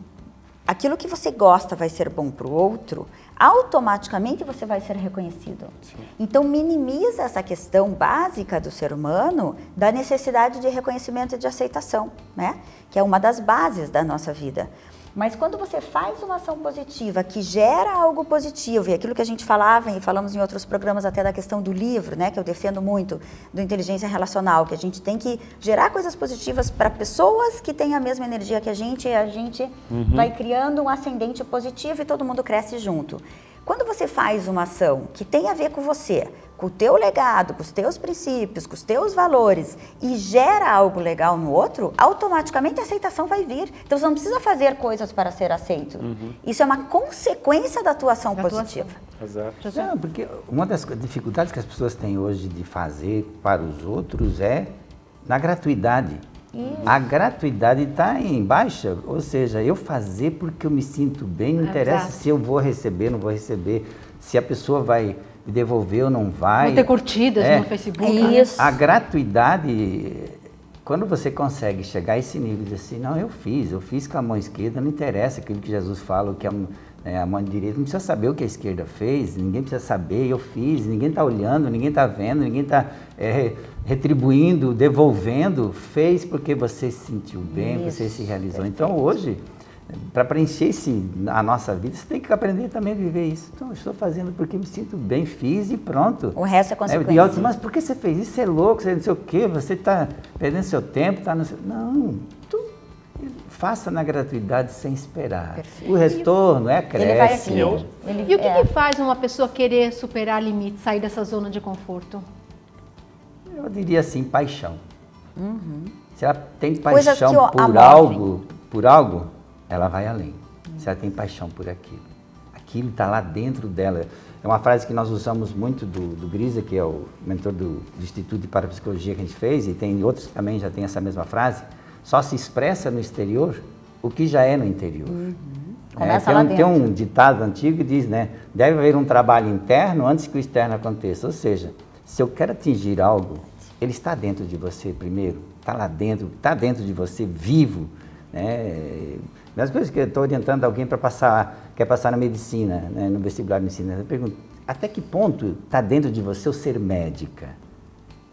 aquilo que você gosta vai ser bom para o outro, automaticamente você vai ser reconhecido. Sim. Então, minimiza essa questão básica do ser humano da necessidade de reconhecimento e de aceitação, né? Que é uma das bases da nossa vida. Mas quando você faz uma ação positiva que gera algo positivo, e aquilo que a gente falava e falamos em outros programas até da questão do livro, né, que eu defendo muito, do inteligência relacional, que a gente tem que gerar coisas positivas para pessoas que têm a mesma energia que a gente vai criando um ascendente positivo e todo mundo cresce junto. Quando você faz uma ação que tem a ver com você, com o teu legado, com os teus princípios, com os teus valores e gera algo legal no outro, automaticamente a aceitação vai vir. Então você não precisa fazer coisas para ser aceito. Isso é uma consequência da tua ação positiva. Exato. Não, porque uma das dificuldades que as pessoas têm hoje de fazer para os outros é na gratuidade. A gratuidade está em baixa, ou seja, eu fazer porque eu me sinto bem, não interessa se eu vou receber, não vou receber, se a pessoa vai devolver ou não vai. Não ter curtidas no Facebook. Isso. A gratuidade, quando você consegue chegar a esse nível de assim, não, eu fiz com a mão esquerda, não interessa aquilo que Jesus fala, que a mão direita, não precisa saber o que a esquerda fez, ninguém precisa saber, eu fiz, ninguém está olhando, ninguém está vendo, ninguém está retribuindo, devolvendo, fez porque você se sentiu bem, você se realizou. Perfeito. Então hoje, para preencher a nossa vida, você tem que aprender também a viver isso. Então, eu estou fazendo porque me sinto bem, fiz e pronto. O resto é consequência. Mas por que você fez isso? Você é louco, você não sei o quê, você está perdendo seu tempo, está no seu... Não, faça na gratuidade sem esperar. Perfeito. O retorno cresce. Ele vai assim. E o que faz uma pessoa querer superar limites, sair dessa zona de conforto? Eu diria assim, paixão. Se ela tem paixão por algo, ela vai além. Se ela tem paixão por aquilo está lá dentro dela. É uma frase que nós usamos muito do Grisa, que é o mentor do Instituto de Parapsicologia que a gente fez, e tem outros que também já tem essa mesma frase. Só se expressa no exterior o que já é no interior. Começa lá dentro. Tem um ditado antigo que diz, né? Deve haver um trabalho interno antes que o externo aconteça. Ou seja, se eu quero atingir algo, ele está dentro de você primeiro, está lá dentro, está dentro de você, vivo, né? As coisas que eu estou orientando alguém para quer passar na medicina, né, no vestibular de medicina, eu pergunto, até que ponto está dentro de você o ser médica?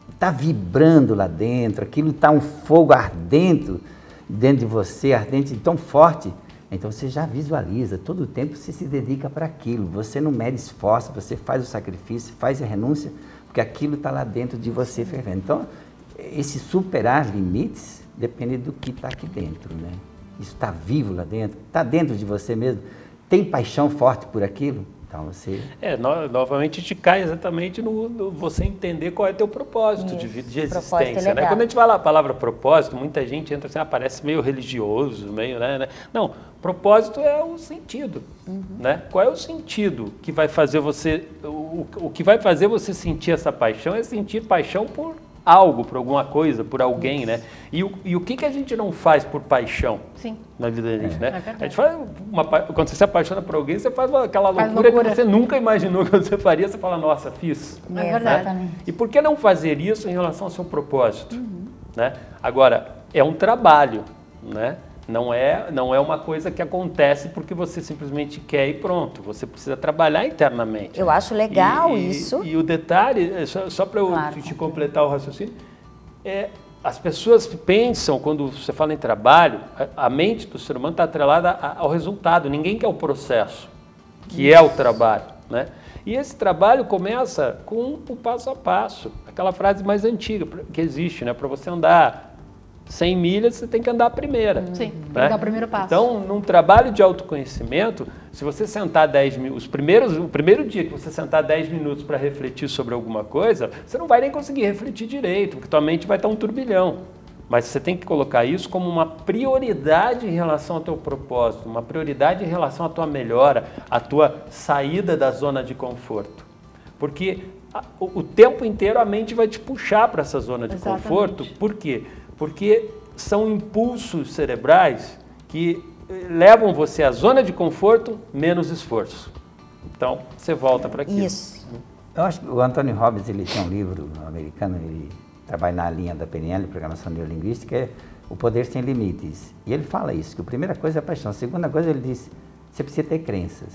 Está vibrando lá dentro, aquilo está um fogo ardendo dentro de você, ardente tão forte, então você já visualiza, todo o tempo você se dedica para aquilo, você não mede esforço, você faz o sacrifício, faz a renúncia, porque aquilo está lá dentro de você fervendo. Então, esse superar limites depende do que está aqui dentro, né? Isso está vivo lá dentro, está dentro de você mesmo, tem paixão forte por aquilo, então você... Novamente a gente cai exatamente no você entender qual é teu propósito de vida, de existência, né? Quando a gente fala a palavra propósito, muita gente entra assim, parece meio religioso, meio, né? Não, propósito é o sentido, né? Qual é o sentido que vai fazer você, o que vai fazer você sentir essa paixão é sentir paixão por algo, por alguma coisa, por alguém, né? E o que a gente não faz por paixão na vida da gente, né? A gente faz quando você se apaixona por alguém, você faz aquela loucura que você nunca imaginou que você faria, você fala, nossa, fiz. É verdade. Né? E por que não fazer isso em relação ao seu propósito? Né? Agora, é um trabalho, né? Não é uma coisa que acontece porque você simplesmente quer e pronto. Você precisa trabalhar internamente. Eu acho legal isso. E o detalhe, só para eu te completar o raciocínio, as pessoas pensam, quando você fala em trabalho, a mente do ser humano está atrelada ao resultado. Ninguém quer o processo, que é o trabalho, né? E esse trabalho começa com o passo a passo. Aquela frase mais antiga que existe, né? Para você andar 100 milhas, você tem que andar a primeira. Sim, tem né? que dar o primeiro passo. Então, num trabalho de autoconhecimento, se você sentar 10 minutos, o primeiro dia que você sentar 10 minutos para refletir sobre alguma coisa, você não vai nem conseguir refletir direito, porque tua mente vai estar um turbilhão. Mas você tem que colocar isso como uma prioridade em relação ao teu propósito, uma prioridade em relação à tua melhora, à tua saída da zona de conforto. Porque o tempo inteiro a mente vai te puxar para essa zona de conforto. Por quê? Porque são impulsos cerebrais que levam você à zona de conforto, menos esforço. Então, você volta para aquilo. Isso. Eu acho que o Anthony Robbins, ele tem um livro americano, ele trabalha na linha da PNL, Programação Neurolinguística, é O Poder Sem Limites. E ele fala isso, que a primeira coisa é a paixão. A segunda coisa, ele diz, você precisa ter crenças.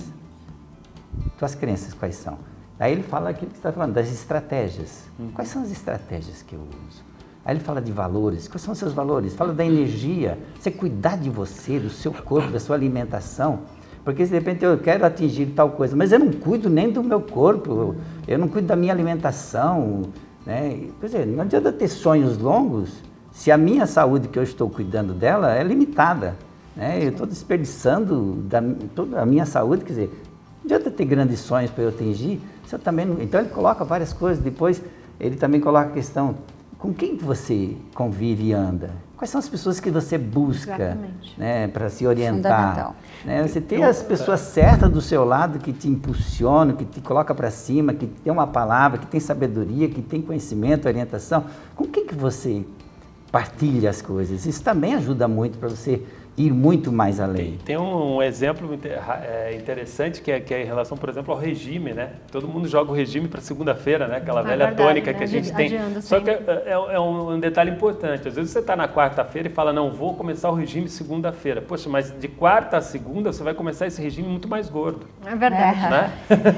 Tuas crenças quais são? Aí ele fala aquilo que você está falando, das estratégias. Quais são as estratégias que eu uso? Aí ele fala de valores. Quais são os seus valores? Fala da energia. Você cuidar de você, do seu corpo, da sua alimentação. Porque se de repente eu quero atingir tal coisa, mas eu não cuido nem do meu corpo, eu não cuido da minha alimentação. Né? Quer dizer, não adianta ter sonhos longos se a minha saúde que eu estou cuidando dela é limitada. Né? Eu estou desperdiçando toda a minha saúde, quer dizer, não adianta ter grandes sonhos para eu atingir. Se eu também não... Então ele coloca várias coisas, depois ele também coloca a questão... Com quem você convive e anda? Quais são as pessoas que você busca, né, para se orientar? Né, você tem as pessoas certas do seu lado que te impulsionam, que te colocam para cima, que tem uma palavra, que tem sabedoria, que tem conhecimento, orientação. Com quem que você partilha as coisas? Isso também ajuda muito para você ir muito mais além. Tem um exemplo interessante que é em relação, por exemplo, ao regime, né? Todo mundo joga o regime para segunda-feira, né? Aquela velha tônica, né? Que a gente tem. Só que é um detalhe importante. Às vezes você está na quarta-feira e fala, não, vou começar o regime segunda-feira. Poxa, mas de quarta a segunda você vai começar esse regime muito mais gordo. É verdade. Né?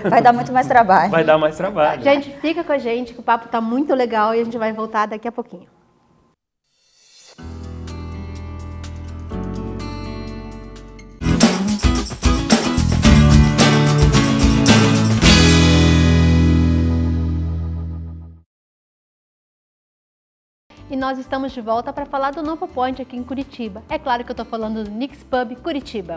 Vai dar muito mais trabalho. Vai dar mais trabalho. Gente, fica com a gente que o papo está muito legal e a gente vai voltar daqui a pouquinho. E nós estamos de volta para falar do Novo Point aqui em Curitiba. É claro que eu estou falando do Nix Pub Curitiba.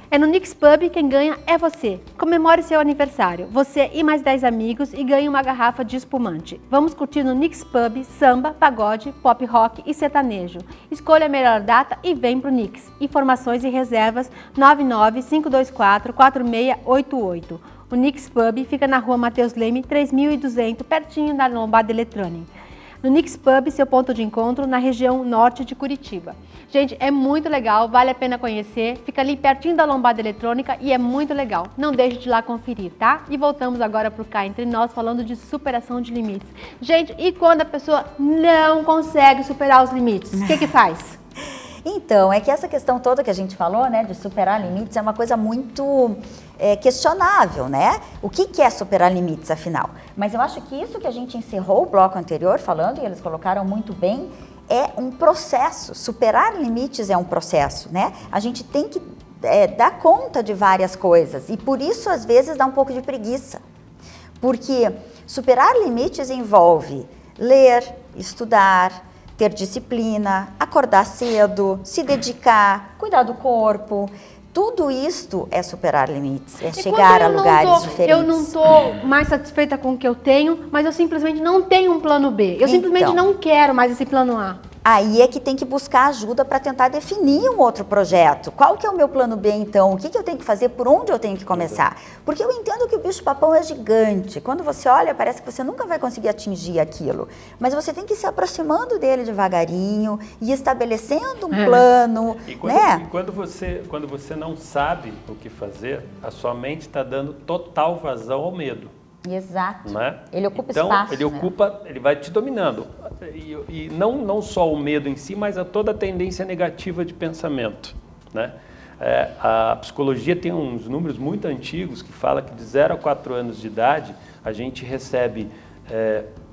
É no Nix Pub, quem ganha é você. Comemore seu aniversário, você e mais 10 amigos, e ganhe uma garrafa de espumante. Vamos curtir no Nix Pub samba, pagode, pop rock e sertanejo. Escolha a melhor data e vem pro Nix. Informações e reservas 995244688. O Nix Pub fica na rua Mateus Leme, 3200, pertinho da Lombada Eletrônica. No Nix Pub, seu ponto de encontro na região norte de Curitiba. Gente, é muito legal, vale a pena conhecer, fica ali pertinho da Lombada Eletrônica e é muito legal. Não deixe de ir lá conferir, tá? E voltamos agora para o Cá Entre Nós, falando de superação de limites. Gente, e quando a pessoa não consegue superar os limites, o que faz? Então, é que essa questão toda que a gente falou, né, de superar limites, é uma coisa muito questionável, né? O que é superar limites, afinal? Mas eu acho que isso que a gente encerrou o bloco anterior falando, e eles colocaram muito bem, é um processo. Superar limites é um processo, né? A gente tem que dar conta de várias coisas e por isso, às vezes, dá um pouco de preguiça. Porque superar limites envolve ler, estudar, ter disciplina, acordar cedo, se dedicar, cuidar do corpo. Tudo isto é superar limites, é chegar a lugares diferentes. Eu não estou mais satisfeita com o que eu tenho, mas eu simplesmente não tenho um plano B. Eu simplesmente não quero mais esse plano A. Aí é que tem que buscar ajuda para tentar definir um outro projeto. Qual que é o meu plano B, então? O que eu tenho que fazer? Por onde eu tenho que começar? Porque eu entendo que o bicho-papão é gigante. Quando você olha, parece que você nunca vai conseguir atingir aquilo. Mas você tem que ir se aproximando dele devagarinho e estabelecendo um plano. E quando você não sabe o que fazer, a sua mente está dando total vazão ao medo. Exato. Né? Ele ocupa então, espaço. Ele vai te dominando. E não só o medo em si, mas toda a tendência negativa de pensamento. Né? A psicologia tem uns números muito antigos que fala que de 0 a 4 anos de idade a gente recebe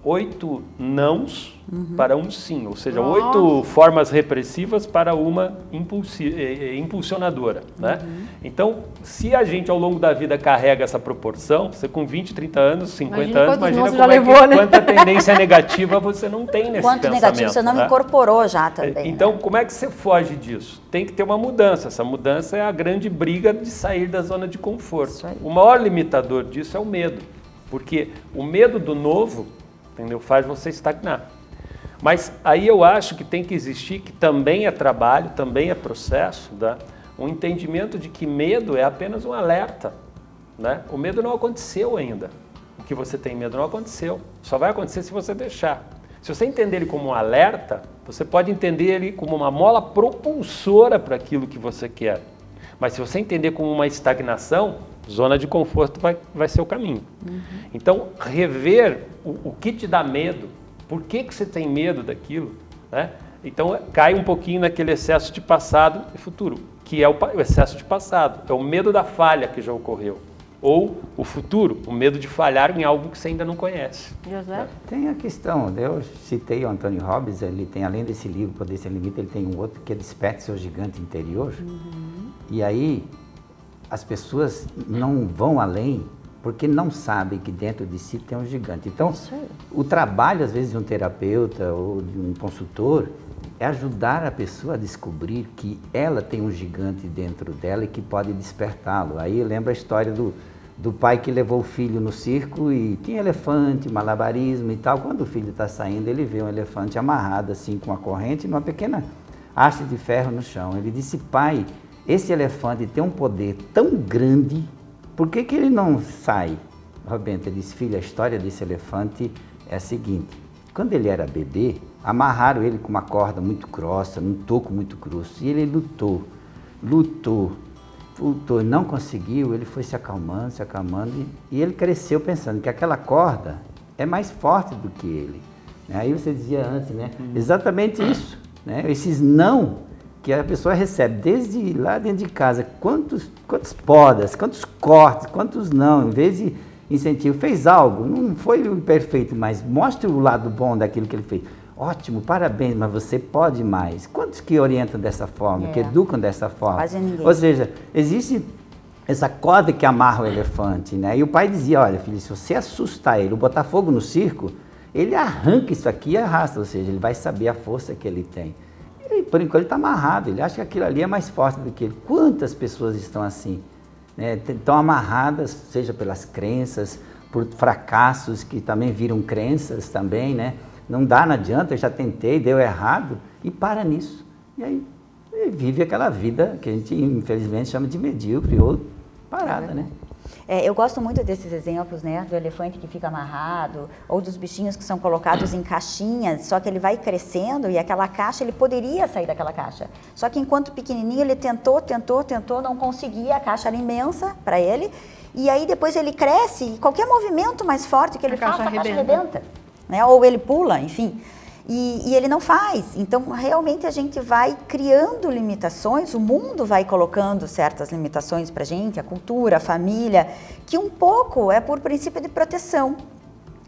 8 nãos para um sim, ou seja, 8 formas repressivas para uma impulsionadora. Né? Então, se a gente ao longo da vida carrega essa proporção, você com 20, 30 anos, 50 anos, imagina quanta tendência negativa você não tem nesse pensamento. Quanto negativo você não incorporou já também. Então, como é que você foge disso? Tem que ter uma mudança. Essa mudança é a grande briga de sair da zona de conforto. O maior limitador disso é o medo, porque o medo do novo, entendeu, faz você estagnar. Mas aí eu acho que tem que existir, que também é trabalho, também é processo, né? Um entendimento de que medo é apenas um alerta. Né? O medo não aconteceu ainda. O que você tem medo não aconteceu. Só vai acontecer se você deixar. Se você entender ele como um alerta, você pode entender ele como uma mola propulsora para aquilo que você quer. Mas se você entender como uma estagnação, zona de conforto vai ser o caminho. Então, rever o que te dá medo, por que você tem medo daquilo, né? Então, cai um pouquinho naquele excesso de passado e futuro, que é o excesso de passado, é o medo da falha que já ocorreu. Ou o futuro, o medo de falhar em algo que você ainda não conhece. José? Tem a questão, eu citei o Anthony Robbins, ele tem, além desse livro, Poder Sem Limite, ele tem um outro que é Desperte Seu Gigante Interior. E aí, as pessoas não vão além porque não sabem que dentro de si tem um gigante. Então, o trabalho, às vezes, de um terapeuta ou de um consultor é ajudar a pessoa a descobrir que ela tem um gigante dentro dela e que pode despertá-lo. Aí lembra a história do pai que levou o filho no circo e tinha elefante, malabarismo e tal. Quando o filho está saindo, ele vê um elefante amarrado assim com uma corrente numa pequena haste de ferro no chão. Ele disse: pai, esse elefante tem um poder tão grande, por que ele não sai? Roberto disse: filho, a história desse elefante é a seguinte: quando ele era bebê, amarraram ele com uma corda muito grossa, num toco muito grosso, e ele lutou, não conseguiu, ele foi se acalmando, e ele cresceu pensando que aquela corda é mais forte do que ele. Aí você dizia antes, né? Exatamente isso, né? Esses não que a pessoa recebe desde lá dentro de casa, quantos podas, quantos cortes, quantos não, em vez de incentivo, fez algo, não foi perfeito, mas mostre o lado bom daquilo que ele fez. Ótimo, parabéns, mas você pode mais. Quantos que orientam dessa forma, que educam dessa forma? Quase ninguém. Ou seja, existe essa corda que amarra o elefante, né? E o pai dizia: olha, filho, se você assustar ele, ou botar fogo no circo, ele arranca isso aqui e arrasta, ou seja, ele vai saber a força que ele tem. E por enquanto ele está amarrado, ele acha que aquilo ali é mais forte do que ele. Quantas pessoas estão assim? Né? Estão amarradas, seja pelas crenças, por fracassos que também viram crenças também, né? Não dá, não adianta, eu já tentei, deu errado, e para nisso. E aí vive aquela vida que a gente infelizmente chama de medíocre ou parada, né? Eu gosto muito desses exemplos, né, do elefante que fica amarrado, ou dos bichinhos que são colocados em caixinhas, só que ele vai crescendo e aquela caixa, ele poderia sair daquela caixa. Só que enquanto pequenininho ele tentou, não conseguia, a caixa era imensa para ele, e aí depois ele cresce e qualquer movimento mais forte que ele faça, a caixa arrebenta, né, ou ele pula, enfim. E ele não faz. Então, realmente, a gente vai criando limitações, o mundo vai colocando certas limitações para a gente, a cultura, a família, que um pouco é por princípio de proteção.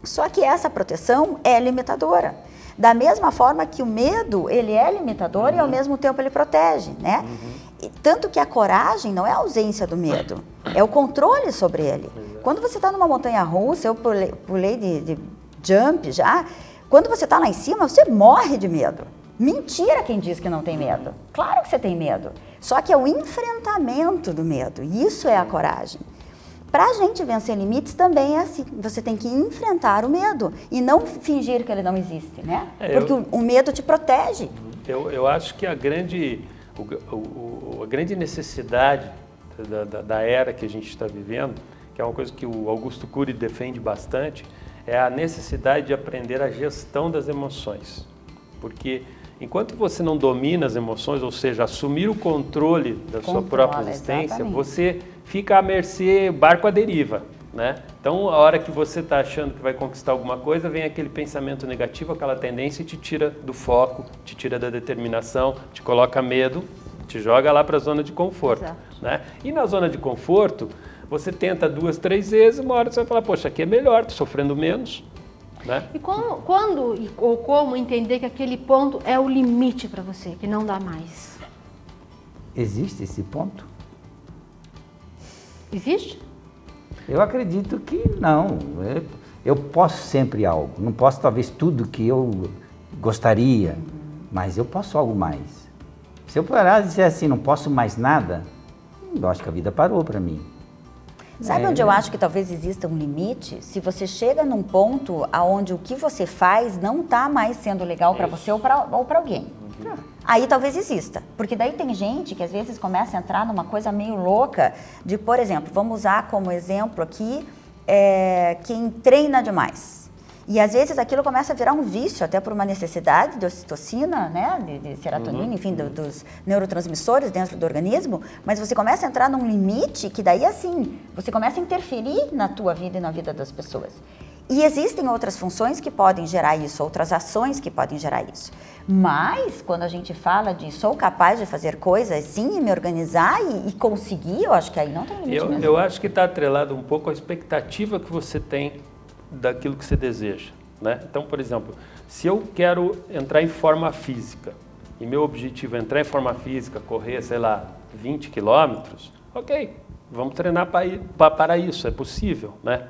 Só que essa proteção é limitadora. Da mesma forma que o medo, ele é limitador e, ao mesmo tempo, ele protege, né? E tanto que a coragem não é a ausência do medo, é o controle sobre ele. Quando você está numa montanha-russa, eu pulei de jump já. Quando você está lá em cima, você morre de medo. Mentira quem diz que não tem medo. Claro que você tem medo. Só que é o enfrentamento do medo. Isso é a coragem. Para a gente vencer limites também é assim. Você tem que enfrentar o medo e não fingir que ele não existe, né? Porque o medo te protege. Eu acho que a grande necessidade da era que a gente está vivendo, que é uma coisa que o Augusto Cury defende bastante, é a necessidade de aprender a gestão das emoções. Porque enquanto você não domina as emoções, ou seja, assumir o controle da sua própria existência, exatamente, você fica à mercê, barco à deriva, né? Então, a hora que você está achando que vai conquistar alguma coisa, vem aquele pensamento negativo, aquela tendência e te tira do foco, te tira da determinação, te coloca medo, te joga lá para a zona de conforto, né? E na zona de conforto, você tenta 2, 3 vezes, uma hora você vai falar, poxa, aqui é melhor, estou sofrendo menos, né? E quando ou como entender que aquele ponto é o limite para você, que não dá mais? Existe esse ponto? Existe? Eu acredito que não. Eu posso sempre algo. Não posso talvez tudo que eu gostaria, mas eu posso algo mais. Se eu parar e dizer assim, não posso mais nada, eu acho que a vida parou para mim. Sabe onde eu acho que talvez exista um limite? Se você chega num ponto onde o que você faz não está mais sendo legal para você ou para alguém. Aí talvez exista. Porque daí tem gente que às vezes começa a entrar numa coisa meio louca de, por exemplo, vamos usar como exemplo aqui, quem treina demais. E às vezes aquilo começa a virar um vício, até por uma necessidade de ocitocina, né, de serotonina, enfim, dos neurotransmissores dentro do organismo, mas você começa a entrar num limite que daí assim, você começa a interferir na tua vida e na vida das pessoas. E existem outras funções que podem gerar isso, outras ações que podem gerar isso. Mas, quando a gente fala de sou capaz de fazer coisas sim e me organizar e conseguir, eu acho que aí não tem limite mesmo. Eu acho que está atrelado um pouco à expectativa que você tem daquilo que você deseja, né? Então, por exemplo, se eu quero entrar em forma física e meu objetivo é entrar em forma física, correr, sei lá, 20 quilômetros, ok, vamos treinar para isso, é possível, né?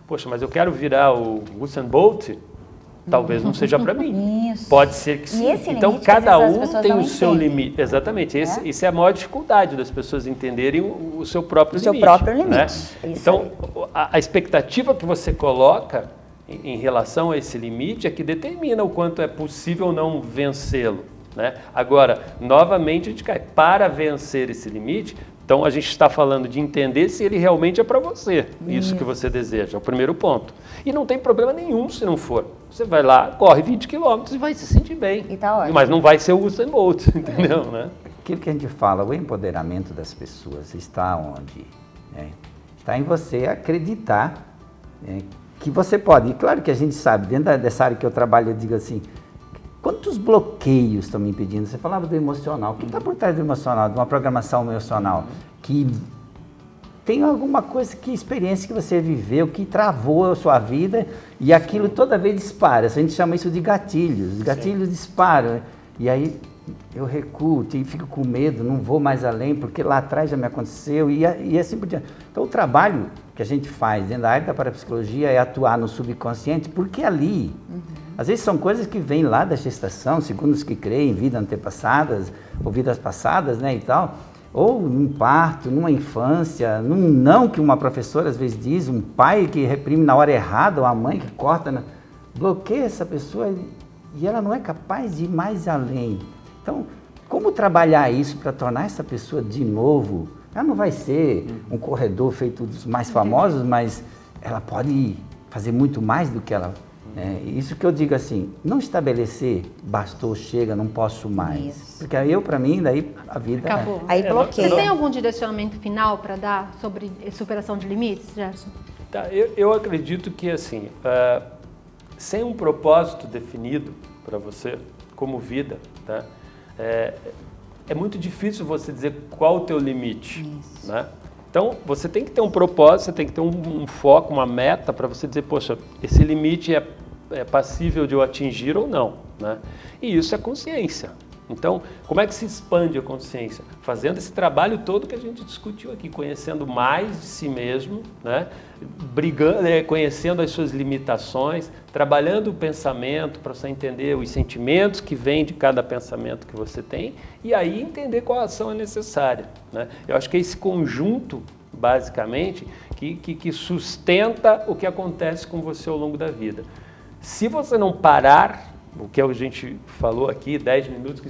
Poxa, mas eu quero virar o Usain Bolt, talvez não seja para mim. Isso. Pode ser que sim. Então, cada um tem o seu limite. Exatamente. Essa é a maior dificuldade das pessoas entenderem o seu próprio limite. O seu próprio limite. Né? Então, a expectativa que você coloca em relação a esse limite é que determina o quanto é possível ou não vencê-lo, né? Agora, novamente, a gente cai. Para vencer esse limite, então a gente está falando de entender se ele realmente é para você, isso que você deseja, é o primeiro ponto. E não tem problema nenhum se não for. Você vai lá, corre 20 quilômetros e vai se sentir bem. E tá ótimo. Mas não vai ser o Usain Bolt, entendeu? Né? Aquilo que a gente fala, o empoderamento das pessoas está onde? Está em você acreditar que você pode. E claro que a gente sabe, dentro dessa área que eu trabalho, eu digo assim, quantos bloqueios estão me impedindo? Você falava do emocional. O que está por trás do emocional, de uma programação emocional? Que tem alguma coisa, que experiência que você viveu, que travou a sua vida e aquilo toda vez dispara. A gente chama isso de gatilhos. Os gatilhos disparam. E aí eu recuo, fico com medo, não vou mais além, porque lá atrás já me aconteceu e assim por diante. Então o trabalho que a gente faz dentro da área da parapsicologia é atuar no subconsciente, porque ali... Às vezes são coisas que vêm lá da gestação, segundo os que creem em vidas antepassadas, ou vidas passadas, né, e tal, ou num parto, numa infância, num não que uma professora às vezes diz, um pai que reprime na hora errada, ou a mãe que corta, bloqueia essa pessoa e ela não é capaz de ir mais além. Então, como trabalhar isso para tornar essa pessoa de novo? Ela não vai ser um corredor feito dos mais famosos, mas ela pode fazer muito mais do que ela... isso que eu digo assim, não estabelecer, bastou, chega, não posso mais. Isso. Porque eu, para mim, daí a vida... Acabou. Aí bloqueia. Você tem algum direcionamento final para dar sobre superação de limites, Gerson? Tá, eu acredito que, assim, sem um propósito definido para você, como vida, tá? É muito difícil você dizer qual o teu limite, né? Então, você tem que ter um propósito, você tem que ter um foco, uma meta para você dizer, poxa, esse limite é passível de eu atingir ou não, né? E isso é consciência, Então, como é que se expande a consciência? Fazendo esse trabalho todo que a gente discutiu aqui, conhecendo mais de si mesmo, né? Conhecendo as suas limitações, trabalhando o pensamento para você entender os sentimentos que vêm de cada pensamento que você tem e aí entender qual ação é necessária, né? Eu acho que é esse conjunto, basicamente, que sustenta o que acontece com você ao longo da vida. Se você não parar, o que a gente falou aqui, 10 minutos que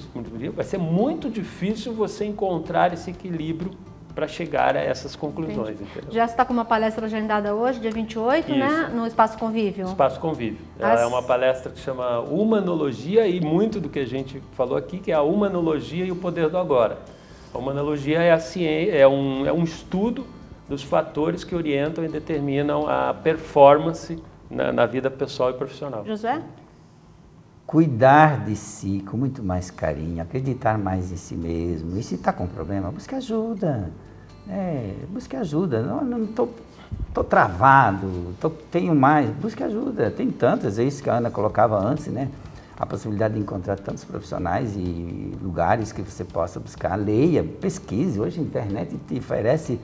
vai ser muito difícil você encontrar esse equilíbrio para chegar a essas conclusões. Já está com uma palestra agendada hoje, dia 28, Isso. né? No Espaço Convívio. Espaço Convívio. Ela é uma palestra que chama Humanologia e muito do que a gente falou aqui, que é a humanologia e o poder do agora. A humanologia é a ciência, é um estudo dos fatores que orientam e determinam a performance na vida pessoal e profissional. José? Cuidar de si com muito mais carinho, acreditar mais em si mesmo. E se está com problema, busque ajuda. Busque ajuda. Não estou travado, tenho mais. Busque ajuda. Tem tantas, é isso que a Ana colocava antes, né? A possibilidade de encontrar tantos profissionais e lugares que você possa buscar. Leia, pesquise. Hoje a internet te oferece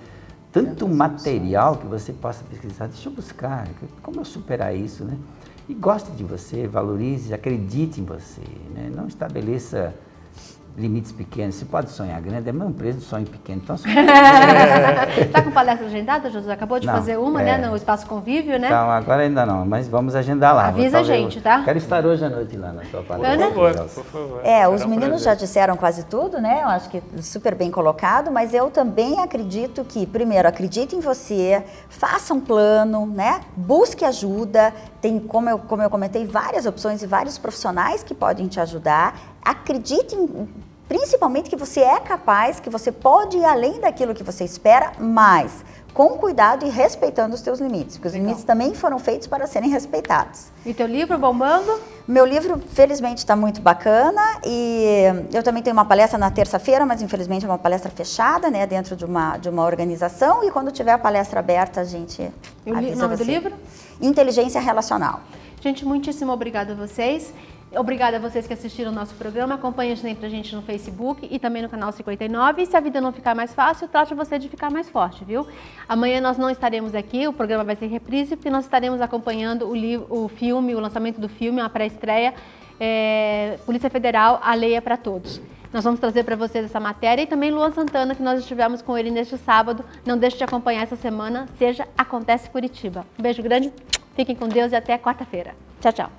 tanto material que você possa pesquisar. Deixa eu buscar, como eu superar isso, né? E goste de você, valorize, acredite em você, né? Não estabeleça limites pequenos. Você pode sonhar grande, é mesmo preço de sonho pequeno. Então, Está com palestra agendada, José? Acabou de fazer uma, né? No Espaço Convívio, né? Então, agora ainda não, mas vamos agendar lá. Avisa a gente, tá? Quero estar hoje à noite lá na sua palestra. Por favor. Os meninos já disseram quase tudo, né? Eu acho que super bem colocado, mas eu também acredito que, primeiro, acredite em você, faça um plano, né? Busque ajuda. Tem, como eu comentei, várias opções e vários profissionais que podem te ajudar. Acredite principalmente que você é capaz, que você pode ir além daquilo que você espera, mas com cuidado e respeitando os teus limites, porque os limites também foram feitos para serem respeitados. E teu livro, bombando? Meu livro, felizmente, está muito bacana e eu também tenho uma palestra na terça-feira, mas infelizmente é uma palestra fechada, né, dentro de uma organização, e quando tiver a palestra aberta a gente avisa o nome você. do livro? Inteligência Relacional. Gente, muitíssimo obrigada a vocês. Obrigada a vocês que assistiram o nosso programa. Acompanhe sempre a gente no Facebook e também no canal 59. E se a vida não ficar mais fácil, trate você de ficar mais forte, viu? Amanhã nós não estaremos aqui, o programa vai ser reprise, porque nós estaremos acompanhando o filme, o lançamento do filme, uma pré-estreia, Polícia Federal, A Lei é para Todos. Nós vamos trazer para vocês essa matéria e também Luan Santana, que nós estivemos com ele neste sábado. Não deixe de acompanhar essa semana, Acontece Curitiba. Um beijo grande, fiquem com Deus e até quarta-feira. Tchau, tchau.